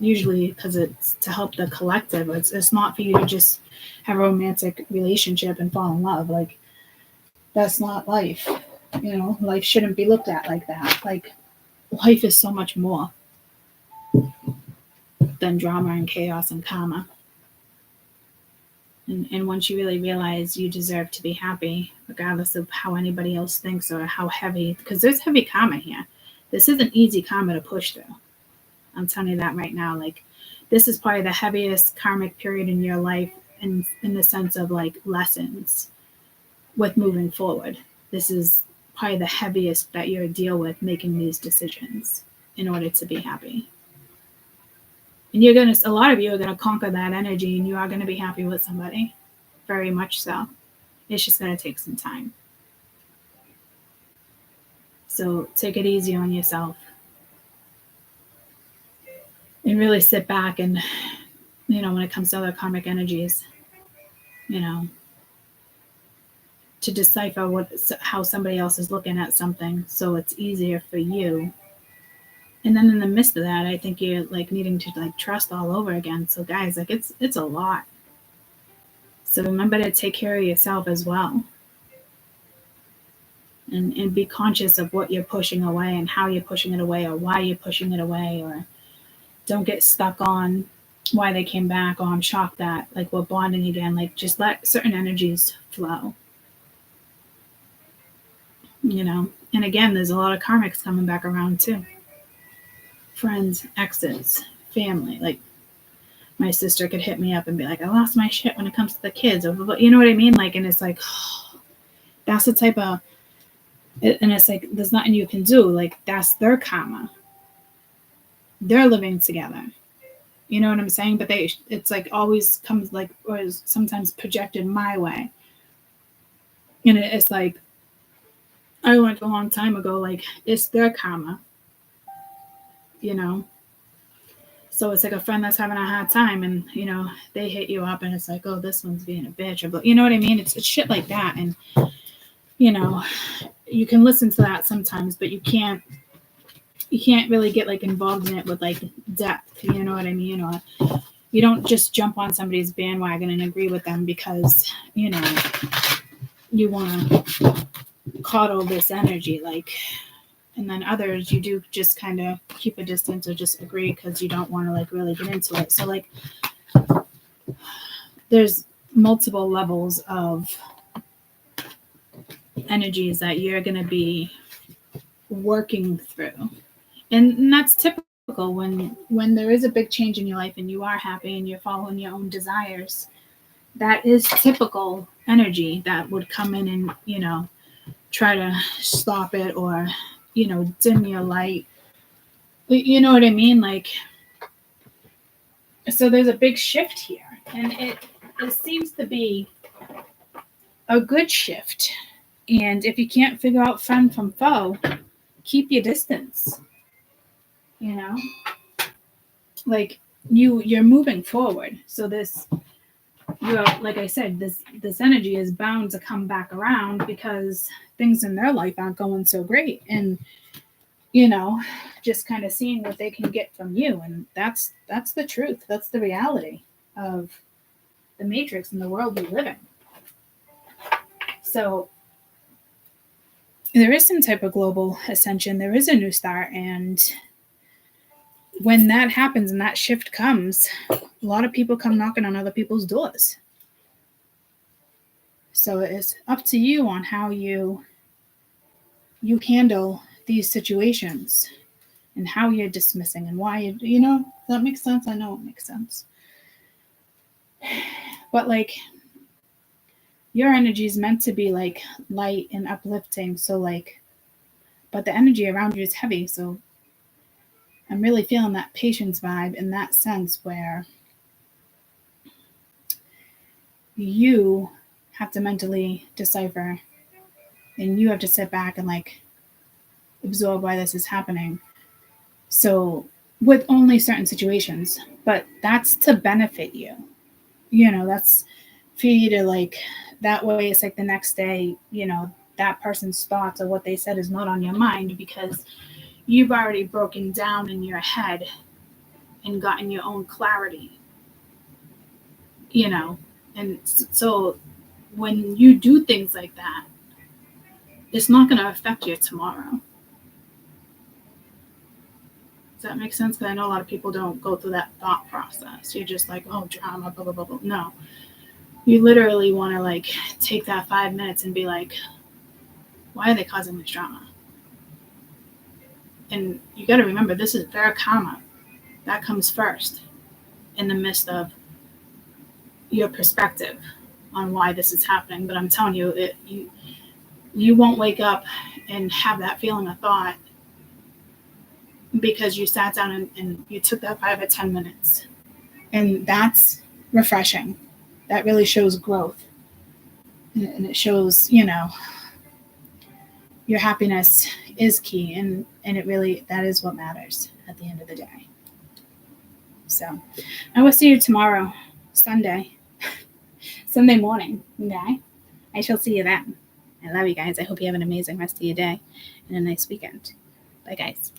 usually because it's to help the collective. It's not for you to just have a romantic relationship and fall in love. Like, that's not life. Life shouldn't be looked at like that. Like, life is so much more than drama and chaos and karma. And once you really realize you deserve to be happy, regardless of how anybody else thinks or how heavy, because there's heavy karma here. This isn't easy karma to push through. I'm telling you that right now. Like, this is probably the heaviest karmic period in your life in the sense of like lessons with moving forward. This is probably the heaviest that you deal with making these decisions in order to be happy. And a lot of you are going to conquer that energy, and you are going to be happy with somebody. Very much so. It's just going to take some time. So take it easy on yourself. And really sit back and, when it comes to other karmic energies, to decipher how somebody else is looking at something so it's easier for you. And then in the midst of that, I think you're like needing to like trust all over again. So guys, like it's a lot. So remember to take care of yourself as well. And be conscious of what you're pushing away and how you're pushing it away or why you're pushing it away, or don't get stuck on why they came back. Oh, I'm shocked that like we're bonding again. Like just let certain energies flow. And again, there's a lot of karmics coming back around too. Friends, exes, family. Like my sister could hit me up and be like, I lost my shit when it comes to the kids. You know what I mean? Like, and it's like, that's the type of, and it's like, there's nothing you can do. Like, that's their karma. They're living together. You know what I'm saying? But it's like always comes like, or is sometimes projected my way. And it's like, I learned a long time ago, like, it's their karma. So it's like a friend that's having a hard time, and they hit you up and it's like, oh, this one's being a bitch, or you know what I mean? It's shit like that. And you can listen to that sometimes, but you can't really get like involved in it with like depth, you know what I mean? Or you don't just jump on somebody's bandwagon and agree with them because you want to coddle this energy, like. And then others, you do just kind of keep a distance or just agree because you don't want to like really get into it. So like there's multiple levels of energies that you're going to be working through. And that's typical when there is a big change in your life and you are happy and you're following your own desires. That is typical energy that would come in and, try to stop it or dim your light. You know what I mean? Like, so there's a big shift here, and it seems to be a good shift. And if you can't figure out friend from foe, keep your distance. Like you're moving forward. So like I said, this energy is bound to come back around because things in their life aren't going so great, and just kind of seeing what they can get from you. And that's the truth. That's the reality of the matrix and the world we live in. So there is some type of global ascension. There is a new start, and when that happens and that shift comes, a lot of people come knocking on other people's doors. So it's up to you on how you handle these situations and how you're dismissing and why does that make sense? I know it makes sense. But like your energy is meant to be like light and uplifting. So like, but the energy around you is heavy. So I'm really feeling that patience vibe in that sense where you have to mentally decipher and you have to sit back and like absorb why this is happening. So with only certain situations, but that's to benefit you. That's for you to like, that way it's like the next day, that person's thoughts or what they said is not on your mind because you've already broken down in your head and gotten your own clarity, and so when you do things like that, it's not going to affect you tomorrow. Does that make sense? Because I know a lot of people don't go through that thought process. You're just like, oh, drama, blah, blah, blah, blah. No. You literally want to like take that 5 minutes and be like, why are they causing this drama? And you got to remember, this is their karma. That comes first in the midst of your perspective on why this is happening. But I'm telling you, you won't wake up and have that feeling of thought because you sat down and you took that 5 or 10 minutes. And that's refreshing. That really shows growth. And it shows, you know, your happiness is key. And it really, that is what matters at the end of the day. So I will see you tomorrow, Sunday morning. Okay? I shall see you then. I love you guys. I hope you have an amazing rest of your day and a nice weekend. Bye, guys.